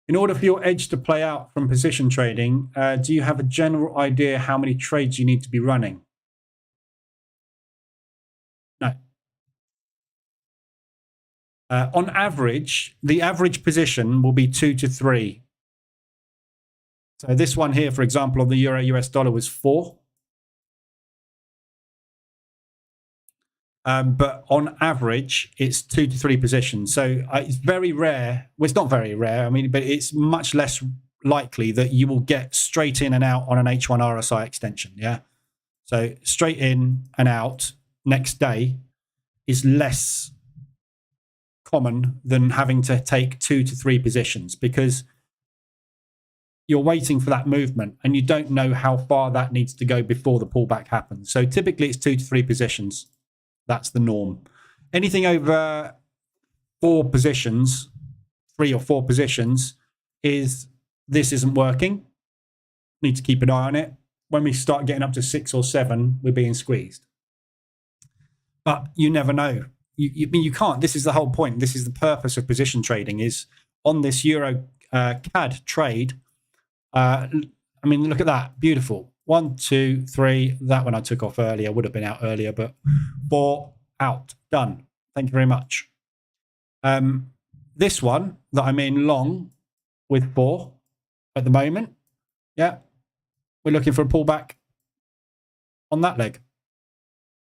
In order for your edge to play out from position trading, do you have a general idea how many trades you need to be running? No. On average, the average position will be 2 to 3. So this one here, for example, on the euro US dollar was 4. But on average, it's 2 to 3 positions. So it's very rare. Well, it's not very rare. I mean, but it's much less likely that you will get straight in and out on an H1 RSI extension. Yeah. So straight in and out next day is less common than having to take 2 to 3 positions, because you're waiting for that movement and you don't know how far that needs to go before the pullback happens. So typically it's 2 to 3 positions. That's the norm. Anything over 4 positions, 3 or 4 positions, is this isn't working. Need to keep an eye on it. When we start getting up to 6 or 7, we're being squeezed. But you never know. You can't. This is the whole point. This is the purpose of position trading, is on this Euro CAD trade. I mean, look at that. Beautiful. 1, 2, 3. That one I took off earlier. Would have been out earlier, but 4 out. Done. Thank you very much. This one that I'm in long with 4 at the moment. Yeah. We're looking for a pullback on that leg.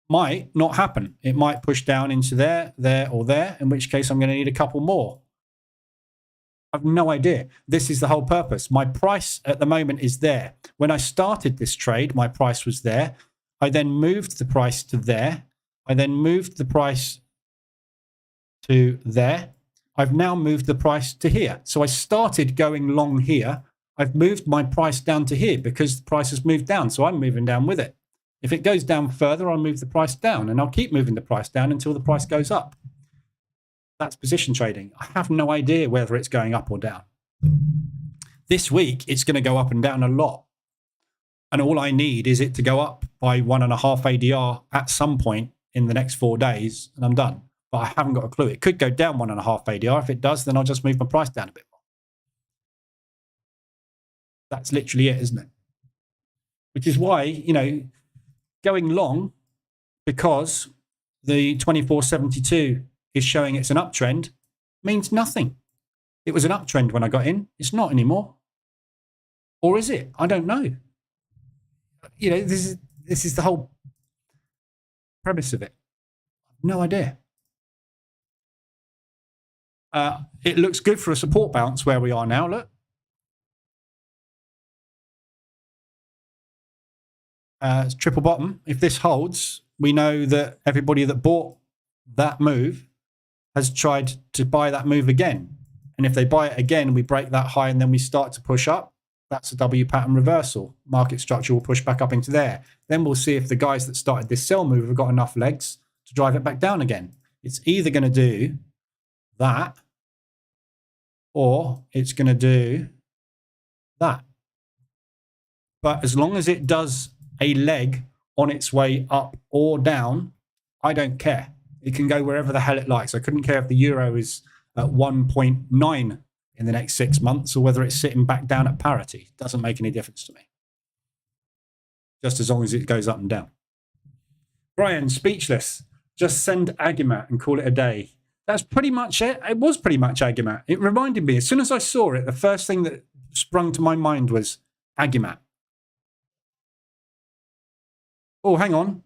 Might not happen. It might push down into there, or there, in which case I'm going to need a couple more. I've no idea. This is the whole purpose. My price at the moment is there. When I started this trade, my price was there. I then moved the price to there. I then moved the price to there. I've now moved the price to here. So I started going long here. I've moved my price down to here because the price has moved down. So I'm moving down with it. If it goes down further, I'll move the price down, and I'll keep moving the price down until the price goes up. That's position trading. I have no idea whether it's going up or down. This week, it's going to go up and down a lot. And all I need is it to go up by 1.5 ADR at some point in the next 4 days, and I'm done. But I haven't got a clue. It could go down 1.5 ADR. If it does, then I'll just move my price down a bit more. That's literally it, isn't it? Which is why, you know, going long, because the 2472 is showing it's an uptrend, means nothing. It was an uptrend when I got in. It's not anymore. Or is it? I don't know. You know, this is the whole premise of it. No idea. It looks good for a support bounce where we are now. Look. It's triple bottom. If this holds, we know that everybody that bought that move has tried to buy that move again. And if they buy it again, we break that high and then we start to push up. That's a W pattern reversal. Market structure will push back up into there. Then we'll see if the guys that started this sell move have got enough legs to drive it back down again. It's either going to do that or it's going to do that. But as long as it does a leg on its way up or down, I don't care. It can go wherever the hell it likes. I couldn't care if the euro is at 1.9 in the next 6 months or whether it's sitting back down at parity. It doesn't make any difference to me. Just as long as it goes up and down. Brian, speechless. Just send Agimat and call it a day. That's pretty much it. It was pretty much Agimat. It reminded me, as soon as I saw it, the first thing that sprung to my mind was Agimat. Oh, hang on.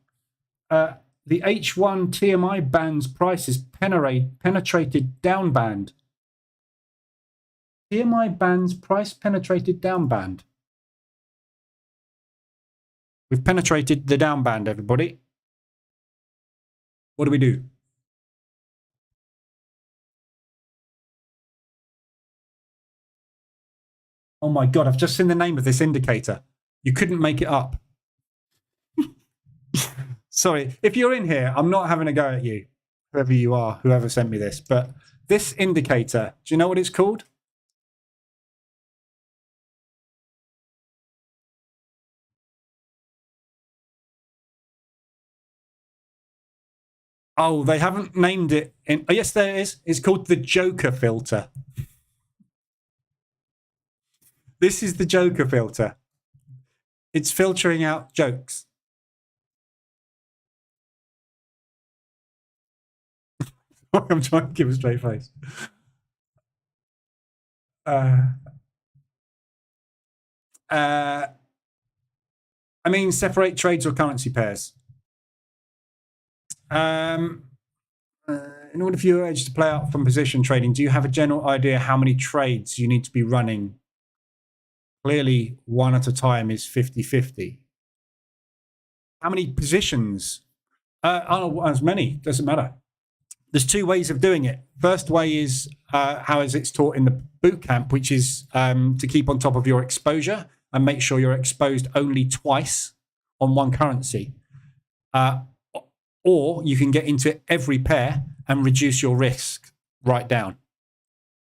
The H1 TMI band's price is penetrated down band. TMI band's price penetrated down band. We've penetrated the down band, everybody. What do we do? Oh my God, I've just seen the name of this indicator. You couldn't make it up. Sorry, if you're in here, I'm not having a go at you, whoever you are, whoever sent me this, but this indicator, do you know what it's called? Oh, they haven't named it. Oh, yes, there it is. It's called the Joker filter. This is the Joker filter. It's filtering out jokes. I'm trying to give a straight face. I mean, separate trades or currency pairs. In order for your edge to play out from position trading, do you have a general idea how many trades you need to be running? Clearly, one at a time is 50-50. How many positions? Oh, as many. Doesn't matter. There's two ways of doing it. First way is how is it's taught in the bootcamp, which is to keep on top of your exposure and make sure you're exposed only twice on one currency. Or you can get into every pair and reduce your risk right down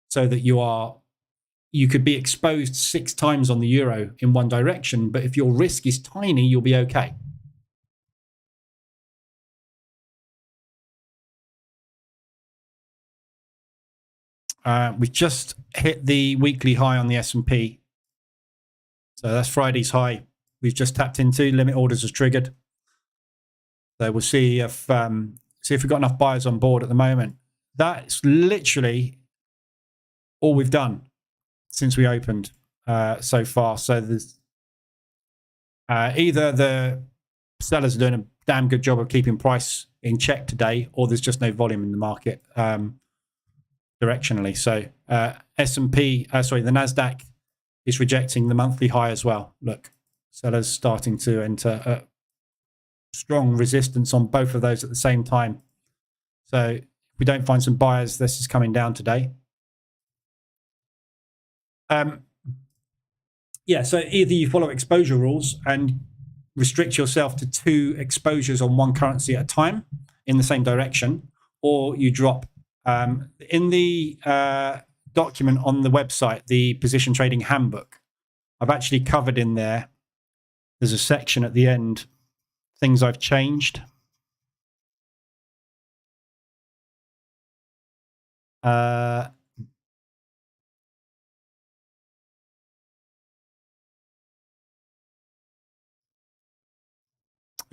so that you could be exposed 6 times on the euro in one direction, but if your risk is tiny, you'll be okay. We've just hit the weekly high on the S&P. So that's Friday's high. We've just tapped into, limit orders as triggered. So we'll see if we've got enough buyers on board at the moment. That's literally all we've done since we opened so far. So there's either the sellers are doing a damn good job of keeping price in check today, or there's just no volume in the market directionally. So S&P, the NASDAQ is rejecting the monthly high as well. Look, sellers starting to enter strong resistance on both of those at the same time. So if we don't find some buyers, this is coming down today. Yeah, so either you follow exposure rules and restrict yourself to 2 exposures on one currency at a time in the same direction, or you drop. In the document on the website, the position trading handbook, I've actually covered in there. There's a section at the end, things I've changed.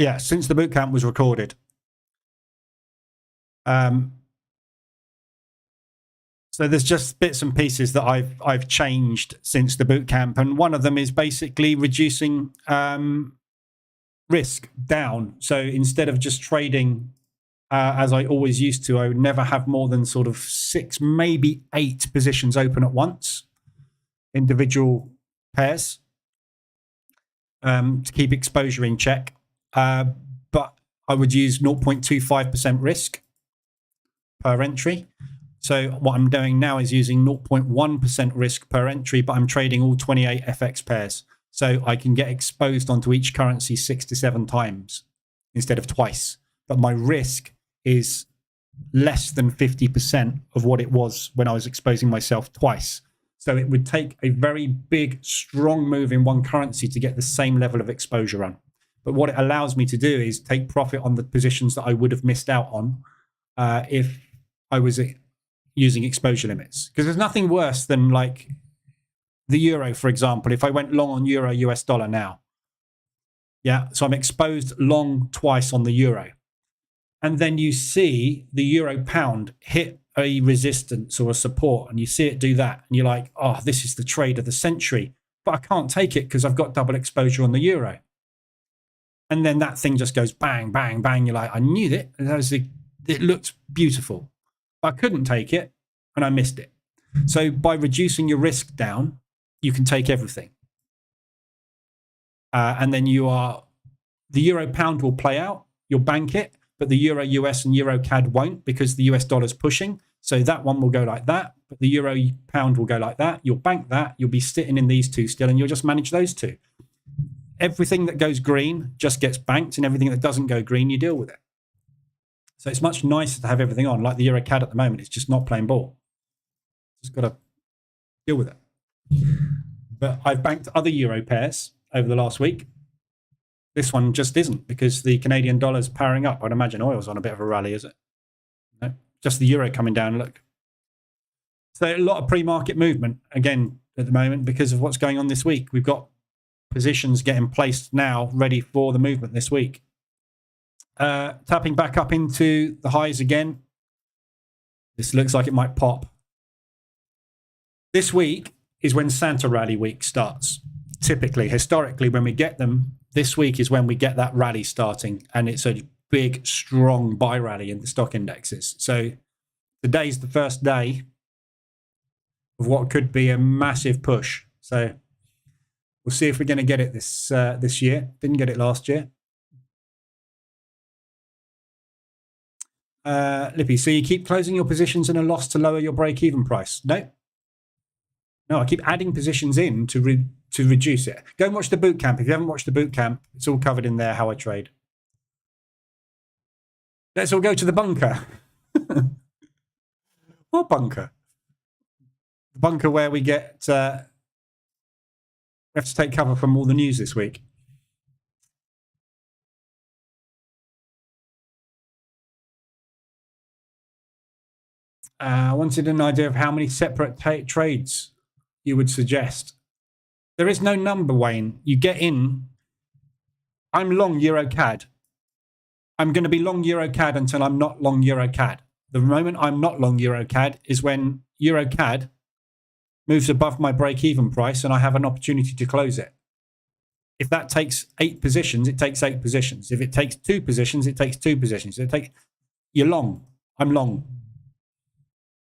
Yeah, since the bootcamp was recorded. So there's just bits and pieces that I've changed since the bootcamp, and one of them is basically reducing risk down. So instead of just trading as I always used to, I would never have more than sort of 6, maybe 8 positions open at once, individual pairs, to keep exposure in check. But I would use 0.25% risk per entry. So what I'm doing now is using 0.1% risk per entry, but I'm trading all 28 FX pairs. So I can get exposed onto each currency 6 to 7 times instead of twice. But my risk is less than 50% of what it was when I was exposing myself twice. So it would take a very big, strong move in one currency to get the same level of exposure on. But what it allows me to do is take profit on the positions that I would have missed out on if I was using exposure limits. Because there's nothing worse than like the euro, for example. If I went long on euro US dollar now, yeah, so I'm exposed long twice on the euro. And then you see the euro pound hit a resistance or a support, and you see it do that, and you're like, oh, this is the trade of the century, but I can't take it because I've got double exposure on the euro. And then that thing just goes bang, bang, bang. You're like, I knew it. It looked beautiful. I couldn't take it, and I missed it. So by reducing your risk down, you can take everything. And then the euro pound will play out. You'll bank it, but the euro US and euro CAD won't, because the US dollar's pushing. So that one will go like that, but the euro pound will go like that. You'll bank that. You'll be sitting in these 2 still, and you'll just manage those 2. Everything that goes green just gets banked, and everything that doesn't go green, you deal with it. So it's much nicer to have everything on. Like the euro CAD at the moment, it's just not playing ball. Just got to deal with it. But I've banked other euro pairs over the last week. This one just isn't, because the Canadian dollar's powering up. I'd imagine oil's on a bit of a rally, is it? No, just the euro coming down, look. So a lot of pre-market movement, again, at the moment, because of what's going on this week. We've got positions getting placed now, ready for the movement this week. Tapping back up into the highs again. This looks like it might pop. This week is when Santa Rally week starts. Typically, historically, when we get them, this week is when we get that rally starting, and it's a big, strong buy rally in the stock indexes. So today's the first day of what could be a massive push. So we'll see if we're going to get it this year. Didn't get it last year. Lippy, so you keep closing your positions in a loss to lower your break-even price? No. No, I keep adding positions in to reduce it. Go and watch the Bootcamp. If you haven't watched the Bootcamp, it's all covered in there, how I trade. Let's all go to the bunker. What bunker? The bunker where we get... we have to take cover from all the news this week. I wanted an idea of how many separate trades you would suggest. There is no number, Wayne. You get in. I'm long EuroCAD. I'm going to be long EuroCAD until I'm not long EuroCAD. The moment I'm not long EuroCAD is when EuroCAD moves above my break-even price and I have an opportunity to close it. If that takes 8 positions, it takes 8 positions. If it takes 2 positions, it takes 2 positions. You're long. I'm long.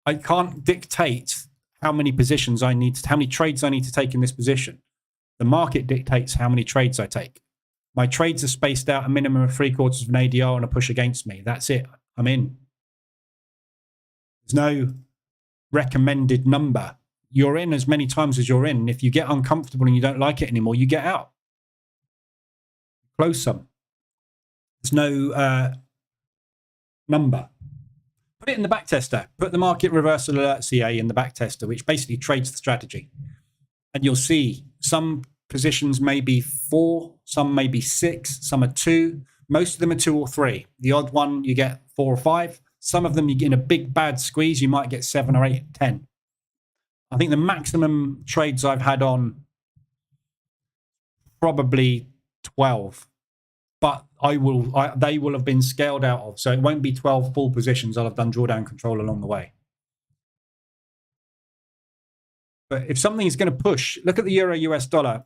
I can't dictate how many positions I need, how many trades I need to take in this position. The market dictates how many trades I take. My trades are spaced out a minimum of 3/4 of an ADR and a push against me. That's it. I'm in. There's no recommended number. You're in as many times as you're in. And if you get uncomfortable and you don't like it anymore, you get out. Close some. There's no number. Put it in the back tester. Put the market reversal alert CA in the back tester, which basically trades the strategy. And you'll see some positions may be 4, some may be 6, some are 2. Most of them are 2 or 3. The odd one, you get 4 or 5. Some of them, you get in a big bad squeeze, you might get 7 or 8, 10. I think the maximum trades I've had on probably 12. But they will have been scaled out of. So it won't be 12 full positions. I'll have done drawdown control along the way. But if something is going to push, look at the Euro US dollar.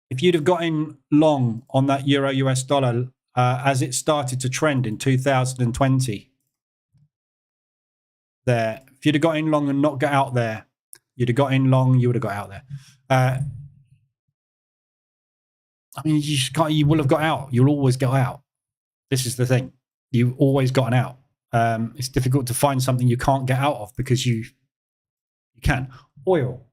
If you'd have got in long on that Euro US dollar as it started to trend in 2020, there, if you'd have got in long and not got out there, you'd have got in long, you would have got out there. I mean, you will have got out. You'll always go out. This is the thing. You've always gotten out. It's difficult to find something you can't get out of because you can. Oil.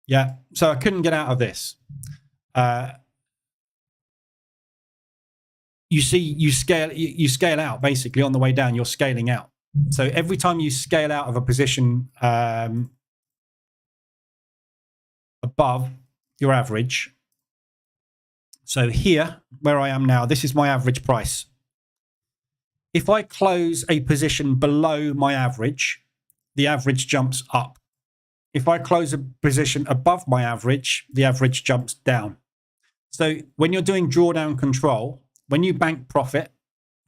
Yeah. So I couldn't get out of this. You see, you scale out basically on the way down. You're scaling out. So every time you scale out of a position above your average. So here, where I am now, this is my average price. If I close a position below my average, the average jumps up. If I close a position above my average, the average jumps down. So when you're doing drawdown control, when you bank profit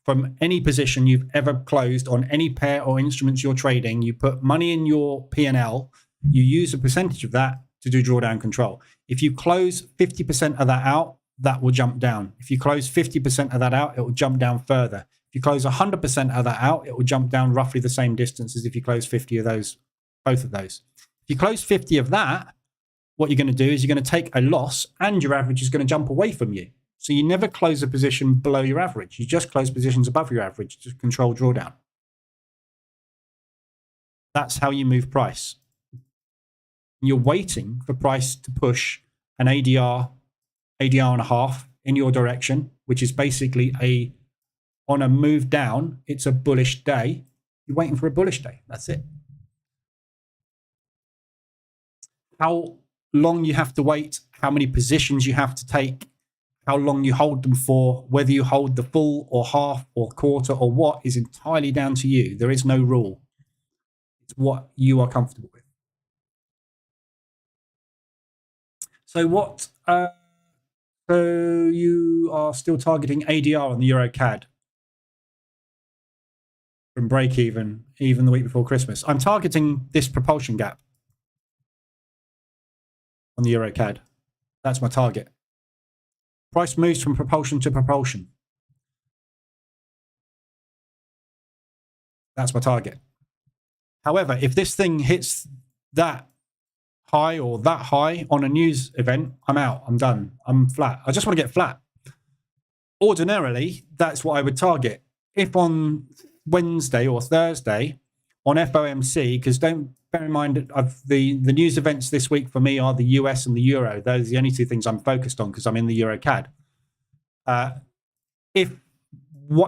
from any position you've ever closed on any pair or instruments you're trading, you put money in your P&L, you use a percentage of that to do drawdown control. If you close 50% of that out, that will jump down. If you close 50% of that out, it will jump down further. If you close 100% of that out, it will jump down roughly the same distance as if you close 50 of those, both of those. If you close 50 of that, what you're going to do is you're going to take a loss and your average is going to jump away from you. So you never close a position below your average. You just close positions above your average to control drawdown. That's how you move price. You're waiting for price to push an ADR and a half in your direction, which is basically on a move down, it's a bullish day. You're waiting for a bullish day. That's it. How long you have to wait, how many positions you have to take, how long you hold them for, whether you hold the full or half or quarter or what is entirely down to you. There is no rule. It's what you are comfortable with. So what? So you are still targeting ADR on the EuroCAD from break even the week before Christmas. I'm targeting this propulsion gap on the EuroCAD. That's my target. Price moves from propulsion to propulsion. That's my target. However, if this thing hits that high or that high on a news event, I'm out. I'm done. I'm flat. I just want to get flat. ordinarily, that's what I would target. If on Wednesday or Thursday on FOMC, because don't bear in mind, the news events this week for me are the US and the Euro. Those are the only two things I'm focused on because I'm in the Euro CAD. If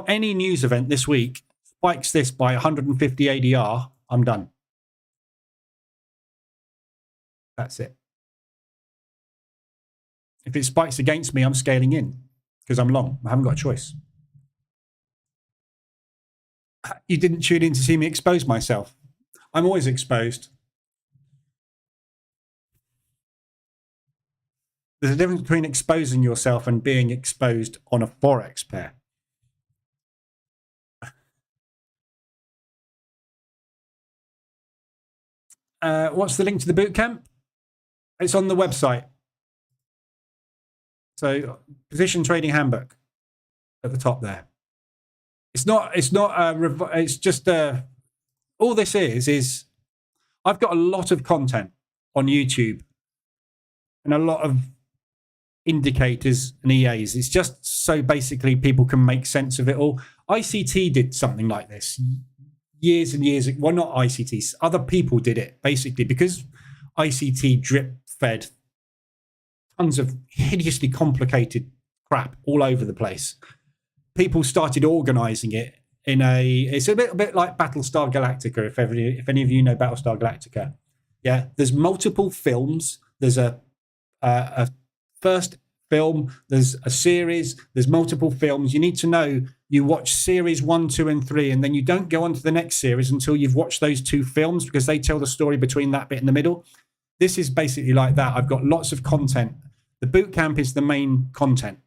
any news event this week spikes this by 150 ADR, I'm done. That's it. If it spikes against me, I'm scaling in because I'm long. I haven't got a choice. You didn't tune in to see me expose myself. I'm always exposed. There's a difference between exposing yourself and being exposed on a Forex pair. What's the link to the bootcamp? It's on the website. So position trading handbook at the top there. It's just all this is I've got a lot of content on YouTube and a lot of indicators and EAs. It's just so basically people can make sense of it all. ICT did something like this years and years ago. Well, not ICT, other people did it basically because ICT drip fed tons of hideously complicated crap all over the place. People started organizing it in it's a bit like Battlestar Galactica, if any of you know Battlestar Galactica. Yeah, there's multiple films. There's a first film, there's a series, there's multiple films. You need to know you watch series 1, 2, and 3, and then you don't go on to the next series until you've watched those 2 films because they tell the story between that bit in the middle. This is basically like that. I've got lots of content. The bootcamp is the main content.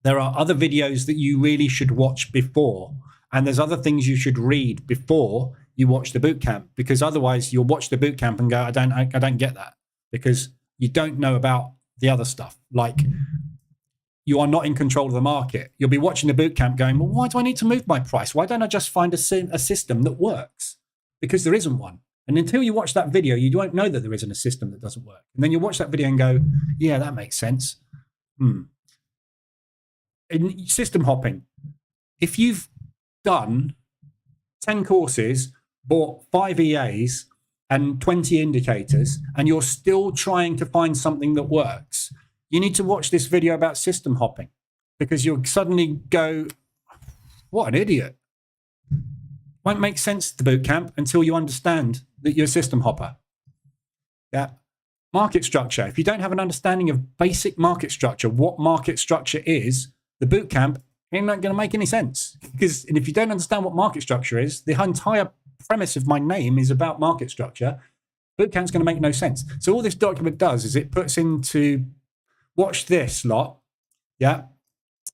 There are other videos that you really should watch before, and there's other things you should read before you watch the bootcamp, because otherwise you'll watch the bootcamp and go, I don't get that, because you don't know about the other stuff. Like, you are not in control of the market. You'll be watching the bootcamp going, well, why do I need to move my price? Why don't I just find a system that works? Because there isn't one. And until you watch that video, you won't know that there isn't a system that doesn't work. And then you watch that video and go, yeah, that makes sense. In system hopping, if you've done 10 courses, bought 5 EAs and 20 indicators, and you're still trying to find something that works, you need to watch this video about system hopping, because you'll suddenly go, what an idiot. Won't make sense to the bootcamp until you understand that you're a system hopper. Yeah. Market structure. If you don't have an understanding of basic market structure, what market structure is, the bootcamp ain't not going to make any sense. Because if you don't understand what market structure is, the entire premise of my name is about market structure. Bootcamp's going to make no sense. So all this document does is it puts into, watch this lot. Yeah.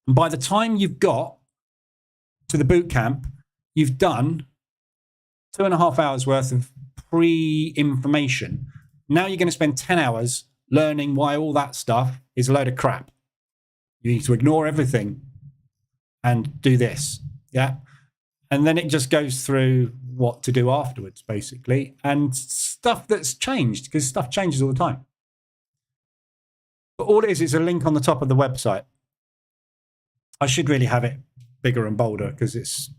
And by the time you've got to the bootcamp, you've done 2.5 hours worth of pre-information. Now you're going to spend 10 hours learning why all that stuff is a load of crap. You need to ignore everything and do this. Yeah. And then it just goes through what to do afterwards, basically, and stuff that's changed, because stuff changes all the time. But all it is a link on the top of the website. I should really have it bigger and bolder because it's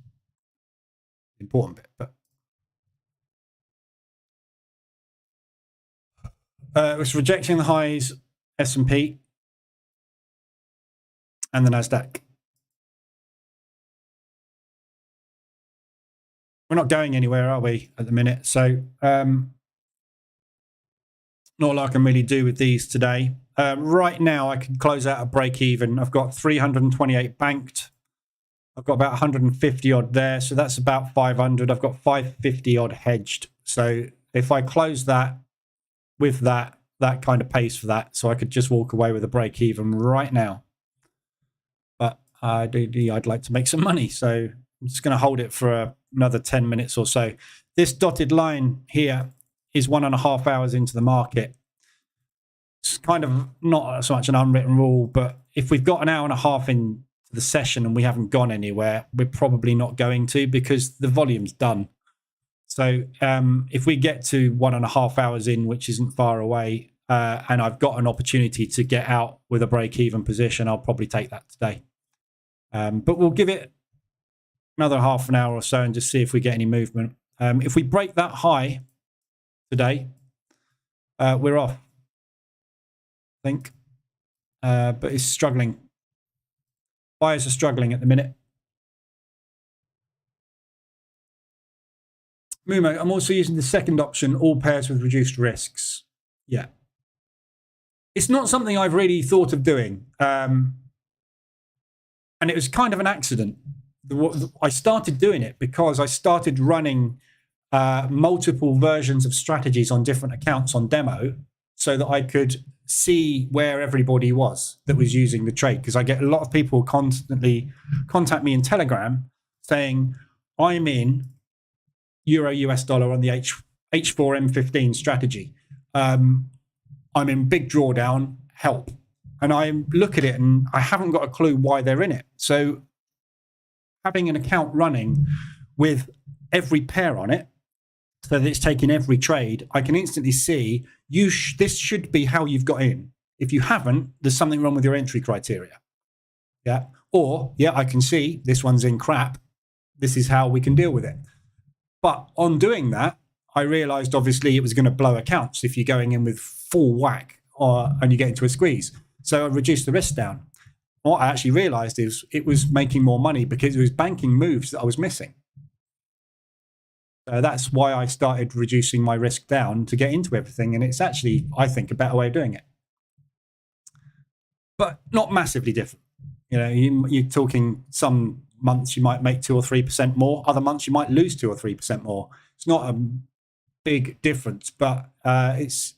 the important bit. But it's rejecting the highs, S&P and the NASDAQ. We're not going anywhere, are we, at the minute? So not a lot I can really do with these today. Right now, I can close out a break even. I've got 328 banked. I've got about 150 odd there. So that's about 500. I've got 550 odd hedged. So if I close that with that kind of pace for that, so I could just walk away with a break even right now. But I'd like to make some money. So I'm just going to hold it for another 10 minutes or so. This dotted line here is 1.5 hours into the market. It's kind of not so much an unwritten rule, but if we've got an hour and a half into the session and we haven't gone anywhere, we're probably not going to, because the volume's done. So if we get to 1.5 hours in, which isn't far away, and I've got an opportunity to get out with a break-even position, I'll probably take that today. But we'll give it another half an hour or so and just see if we get any movement. If we break that high today, we're off, I think. But it's struggling. Buyers are struggling at the minute. Mumo, I'm also using the second option, all pairs with reduced risks. Yeah. It's not something I've really thought of doing. And it was kind of an accident. I started doing it because I started running multiple versions of strategies on different accounts on demo so that I could see where everybody was that was using the trade. Because I get a lot of people constantly contact me in Telegram saying, I'm in Euro US dollar on the H4M15 strategy. I'm in big drawdown, help. And I look at it and I haven't got a clue why they're in it. So having an account running with every pair on it, so that it's taking every trade, I can instantly see this should be how you've got in. If you haven't, there's something wrong with your entry criteria. Yeah. Or, yeah, I can see this one's in crap. This is how we can deal with it. But on doing that, I realized obviously it was going to blow accounts if you're going in with full whack and you get into a squeeze. So I reduced the risk down. What I actually realized is it was making more money because it was banking moves that I was missing. So that's why I started reducing my risk down to get into everything. And it's actually, I think, a better way of doing it. But not massively different. You know, you're talking some months you might make 2 or 3% more. Other months you might lose 2 or 3% more. It's not a big difference, but it's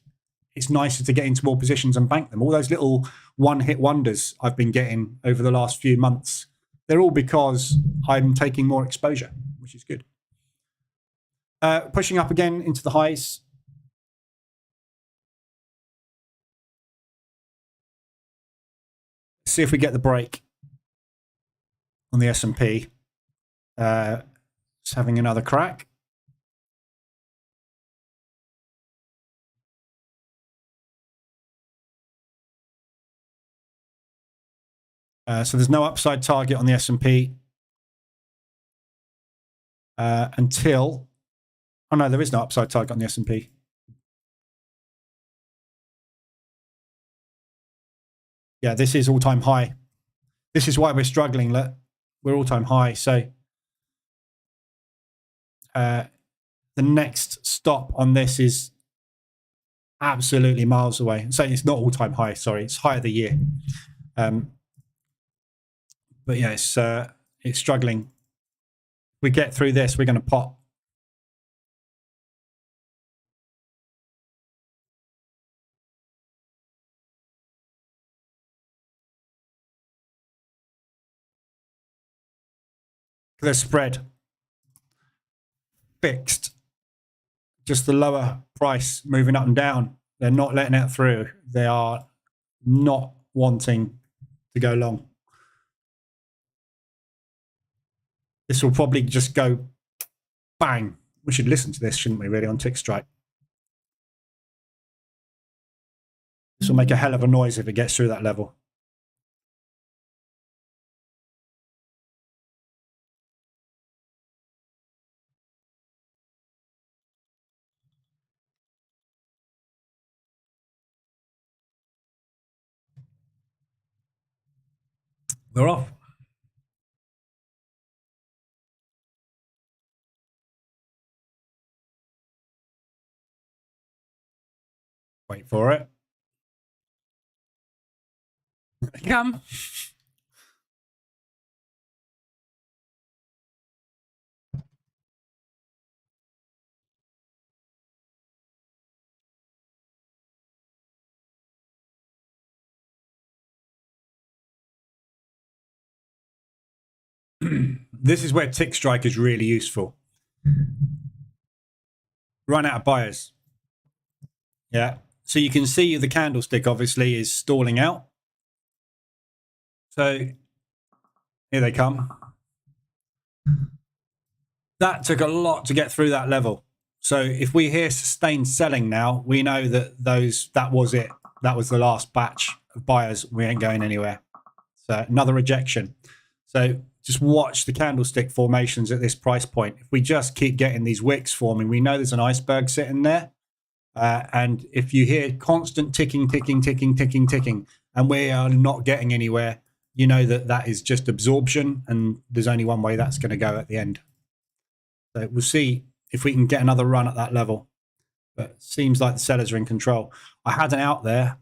nicer to get into more positions and bank them. All those little one-hit wonders I've been getting over the last few months, they're all because I'm taking more exposure, which is good. Pushing up again into the highs. See if we get the break on the S&P. Just having another crack. So there's no upside target on the S&P until... Oh, no, there is no upside target on the S&P. Yeah, this is all-time high. This is why we're struggling. Look, we're all-time high. So the next stop on this is absolutely miles away. So it's not all-time high, sorry. It's high of the year. But yeah, it's struggling. If we get through this, we're going to pop. The spread fixed, just the lower price moving up and down. They're not letting it through. They are not wanting to go long. This will probably just go bang. We should listen to this, shouldn't we, really, on tick strike? This will make a hell of a noise if it gets through that level. We're off. Wait for it. Come. This is where tick strike is really useful. Run out of buyers. Yeah. So you can see the candlestick obviously is stalling out. So here they come. That took a lot to get through that level. So if we hear sustained selling now, we know that that was it. That was the last batch of buyers. We ain't going anywhere. So another rejection. So just watch the candlestick formations at this price point. If we just keep getting these wicks forming, we know there's an iceberg sitting there. And if you hear constant ticking, ticking, ticking, ticking, ticking, and we are not getting anywhere, you know that is just absorption, and there's only one way that's going to go at the end. So we'll see if we can get another run at that level. But it seems like the sellers are in control. I had an out there.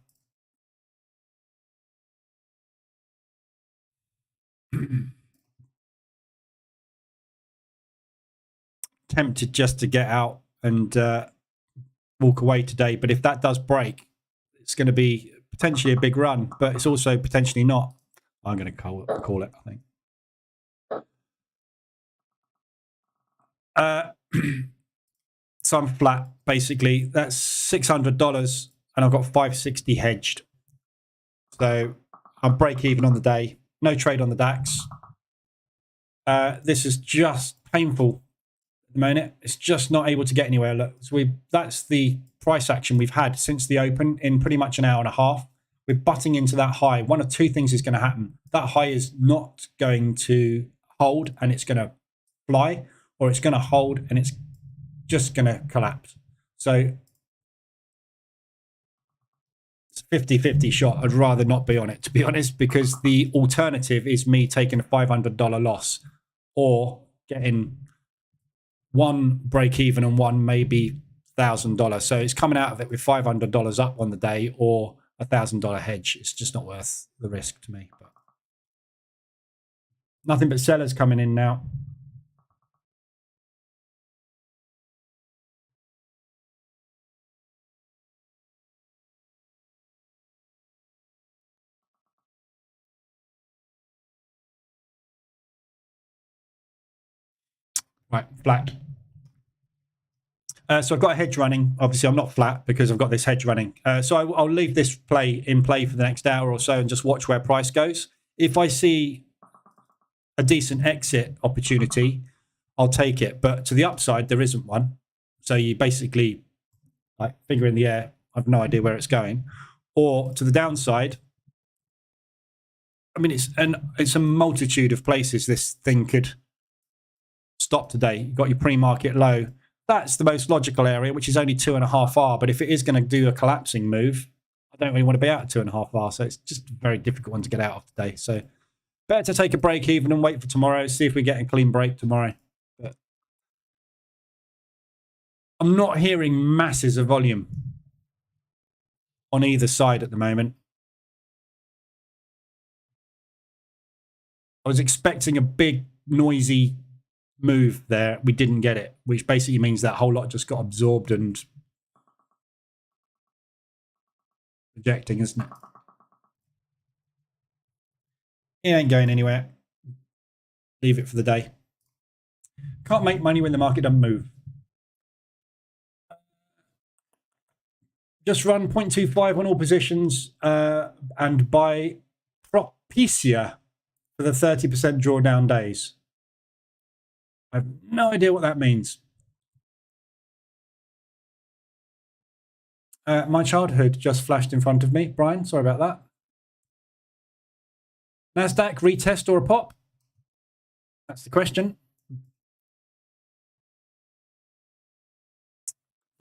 Tempted just to get out and walk away today. But if that does break, it's going to be potentially a big run, but it's also potentially not. I'm going to call it, I think. So I'm flat, basically. That's $600, and I've got 560 hedged. So I'm break even on the day. No trade on the DAX. This is just painful at the moment. It's just not able to get anywhere. Look, so that's the price action we've had since the open in pretty much an hour and a half. We're butting into that high. One of two things is going to happen. That high is not going to hold and it's going to fly, or it's going to hold and it's just going to collapse. So it's a 50-50 shot. I'd rather not be on it, to be honest, because the alternative is me taking a $500 loss or getting one break even and one maybe $1,000. So it's coming out of it with $500 up on the day or $1,000 hedge. It's just not worth the risk to me. But nothing but sellers coming in now. Right, flat. So I've got a hedge running. Obviously, I'm not flat because I've got this hedge running. So I'll leave this in play for the next hour or so and just watch where price goes. If I see a decent exit opportunity, I'll take it. But to the upside, there isn't one. So you basically, like, finger in the air. I've no idea where it's going. Or to the downside, I mean, it's a multitude of places this thing could stop today. You've got your pre-market low. That's the most logical area, which is only 2.5 R. But if it is going to do a collapsing move, I don't really want to be out at 2.5 R. So it's just a very difficult one to get out of today. So better to take a break even and wait for tomorrow. See if we get a clean break tomorrow. But I'm not hearing masses of volume on either side at the moment. I was expecting a big, noisy move there. We didn't get it, which basically means that whole lot just got absorbed and rejecting, isn't it? It ain't going anywhere. Leave it for the day. Can't make money when the market doesn't move. Just run 0.25 on all positions and buy Propicia for the 30% drawdown days. I have no idea what that means. My childhood just flashed in front of me. Brian, sorry about that. NASDAQ, retest or a pop? That's the question.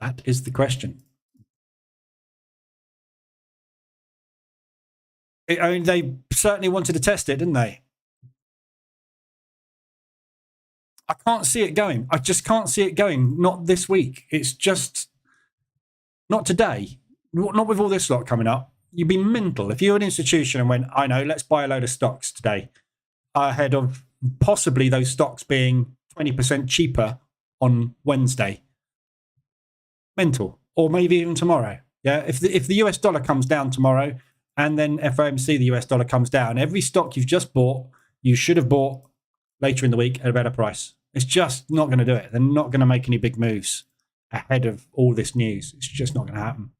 That is the question. I mean, they certainly wanted to test it, didn't they? I can't see it going. I just can't see it going. Not this week. It's just not today. Not with all this lot coming up. You'd be mental if you're an institution and went, I know, let's buy a load of stocks today ahead of possibly those stocks being 20% cheaper on Wednesday. Mental. Or maybe even tomorrow. Yeah. If the US dollar comes down tomorrow and then FOMC, the US dollar comes down, every stock you've just bought, you should have bought later in the week at a better price. It's just not going to do it. They're not going to make any big moves ahead of all this news. It's just not going to happen.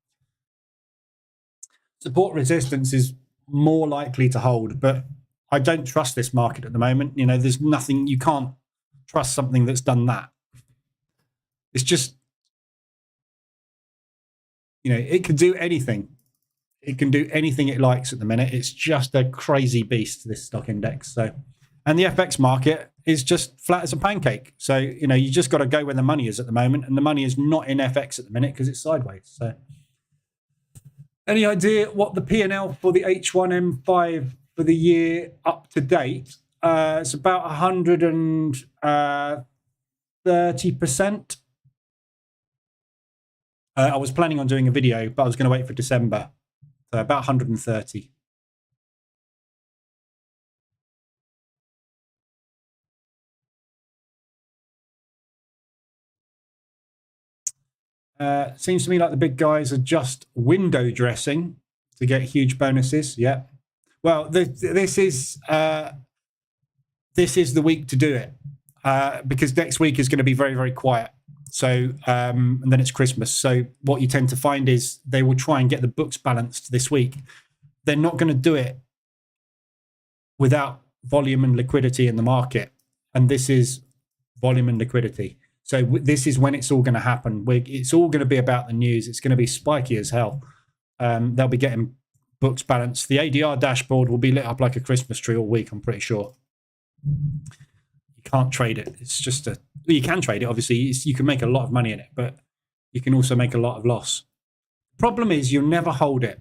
Support resistance is more likely to hold, but I don't trust this market at the moment. You know, there's nothing, you can't trust something that's done that. It's just, you know, it can do anything. It can do anything it likes at the minute. It's just a crazy beast, this stock index. So And the FX market is just flat as a pancake. So, you just got to go where the money is at the moment. And the money is not in FX at the minute because it's sideways. So any idea what the P&L for the H1M5 for the year up to date? It's about 130%. I was planning on doing a video, but I was going to wait for December. So about 130. Seems to me like the big guys are just window dressing to get huge bonuses. Yeah. Well, this is the week to do it because next week is going to be very, very quiet. So and then it's Christmas. So what you tend to find is they will try and get the books balanced this week. They're not going to do it without volume and liquidity in the market. And this is volume and liquidity. So this is when it's all going to happen. It's all going to be about the news. It's going to be spiky as hell. They'll be getting books balanced. The ADR dashboard will be lit up like a Christmas tree all week, I'm pretty sure. You can't trade it. It's just you can trade it, obviously. You can make a lot of money in it, but you can also make a lot of loss. Problem is you'll never hold it.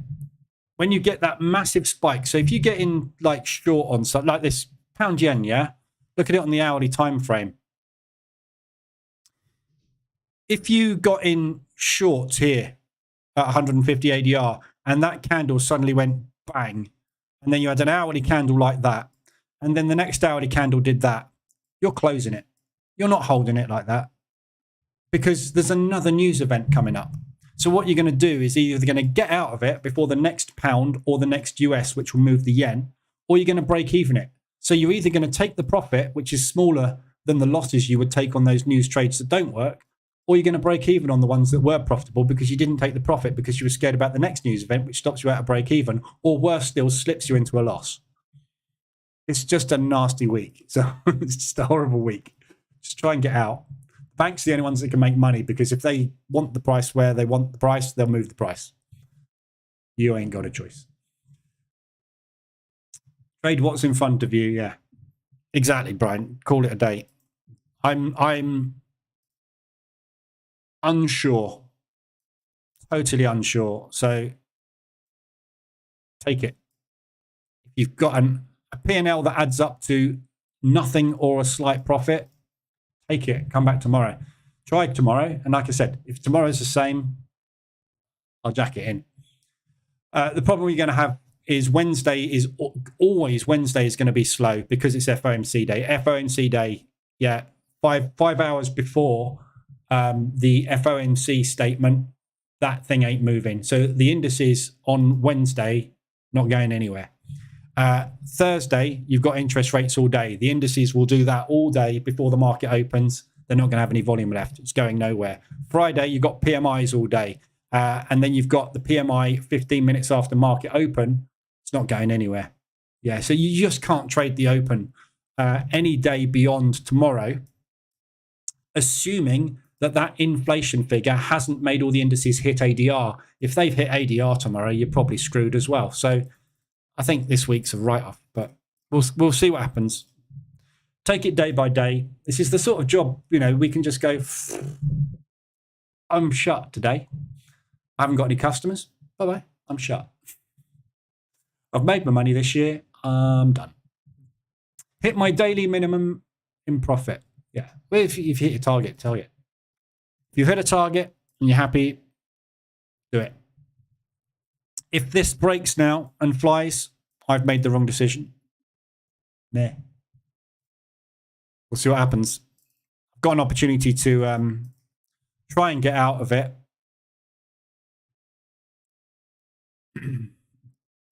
When you get that massive spike, so if you get in like short on something like this pound yen, yeah? Look at it on the hourly time frame. If you got in shorts here at 150 ADR and that candle suddenly went bang, and then you had an hourly candle like that, and then the next hourly candle did that, you're closing it. You're not holding it like that because there's another news event coming up. So what you're going to do is either going to get out of it before the next pound or the next US, which will move the yen, or you're going to break even it. So you're either going to take the profit, which is smaller than the losses you would take on those news trades that don't work, or you're going to break even on the ones that were profitable because you didn't take the profit because you were scared about the next news event, which stops you out of break even, or worse still, slips you into a loss. It's just a nasty week. So it's just a horrible week. Just try and get out. Banks are the only ones that can make money because if they want the price where they want the price, they'll move the price. You ain't got a choice. Trade what's in front of you. Yeah, exactly, Brian. Call it a day. I'm unsure, totally unsure. So take it. If you've got a P&L that adds up to nothing or a slight profit, take it. Come back tomorrow. Try tomorrow. And like I said, if tomorrow's the same, I'll jack it in. The problem you're going to have is Wednesday is going to be slow because it's FOMC day. FOMC day, yeah, five hours before the FOMC statement, that thing ain't moving. So the indices on Wednesday, not going anywhere. Thursday, you've got interest rates all day. The indices will do that all day before the market opens. They're not going to have any volume left. It's going nowhere. Friday, you've got PMIs all day. And then you've got the PMI 15 minutes after market open. It's not going anywhere. Yeah, so you just can't trade the open any day beyond tomorrow, assuming that inflation figure hasn't made all the indices hit ADR. If they've hit ADR tomorrow, you're probably screwed as well. So I think this week's a write-off, but we'll see what happens. Take it day by day. This is the sort of job, we can just go, I'm shut today. I haven't got any customers. Bye-bye. I'm shut. I've made my money this year. I'm done. Hit my daily minimum in profit. Yeah. Well, if you hit your target, tell you. If you've hit a target and you're happy, do it. If this breaks now and flies, I've made the wrong decision. Nah. We'll see what happens. I've got an opportunity to try and get out of it.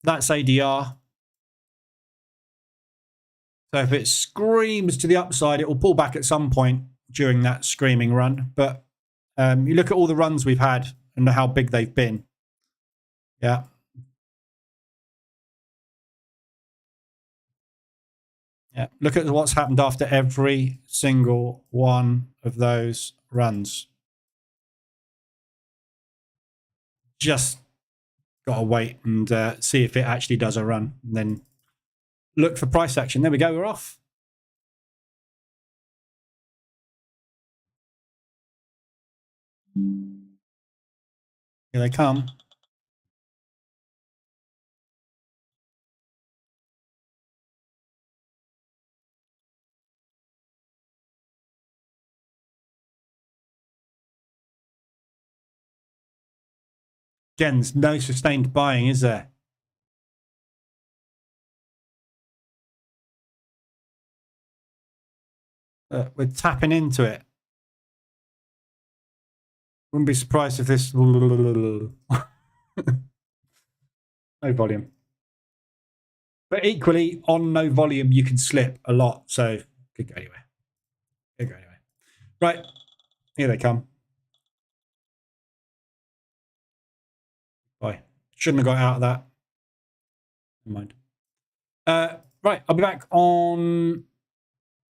That's ADR. So if it screams to the upside, it will pull back at some point during that screaming run. But you look at all the runs we've had and how big they've been. Yeah. Yeah. Look at what's happened after every single one of those runs. Just got to wait and see if it actually does a run. And then look for price action. There we go. We're off. Here they come. Again, there's no sustained buying, is there? We're tapping into it. Wouldn't be surprised if this... no volume. But equally, on no volume, you can slip a lot. So, could go anywhere. Could go anywhere. Right. Here they come. Bye. Shouldn't have got out of that. Never mind. Right. I'll be back on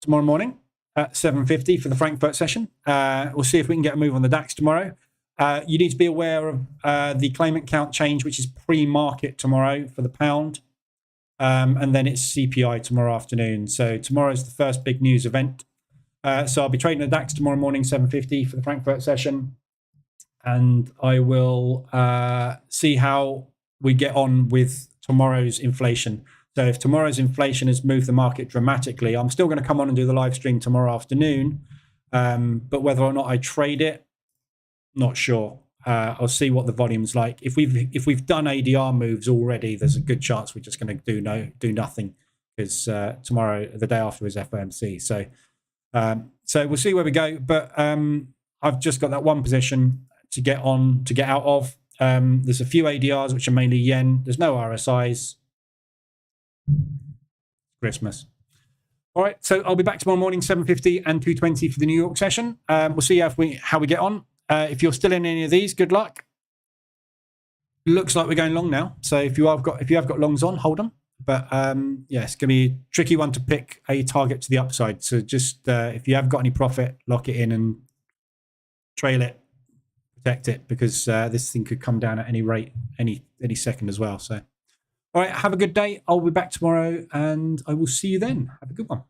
tomorrow morning at 7:50 for the Frankfurt session. We'll see if we can get a move on the DAX tomorrow. You need to be aware of the claimant count change, which is pre-market tomorrow for the pound. And then it's CPI tomorrow afternoon. So tomorrow is the first big news event. So I'll be trading the DAX tomorrow morning, 7:50 for the Frankfurt session. And I will see how we get on with tomorrow's inflation. So if tomorrow's inflation has moved the market dramatically, I'm still going to come on and do the live stream tomorrow afternoon. But whether or not I trade it, not sure. I'll see what the volume's like. If we've done ADR moves already, there's a good chance we're just going to do nothing, because tomorrow, the day after, is FOMC. So we'll see where we go. But I've just got that one position to get out of. There's a few ADRs which are mainly yen. There's no RSIs. Christmas. All right, so I'll be back tomorrow morning, 7:50 and 2:20 for the New York session. We'll see how we get on. If you're still in any of these, good luck. Looks like we're going long now. So if you have got longs on, hold them. But yeah, it's going to be a tricky one to pick a target to the upside. So just if you have got any profit, lock it in and trail it, protect it, because this thing could come down at any rate, any second as well. So, all right, have a good day. I'll be back tomorrow, and I will see you then. Have a good one.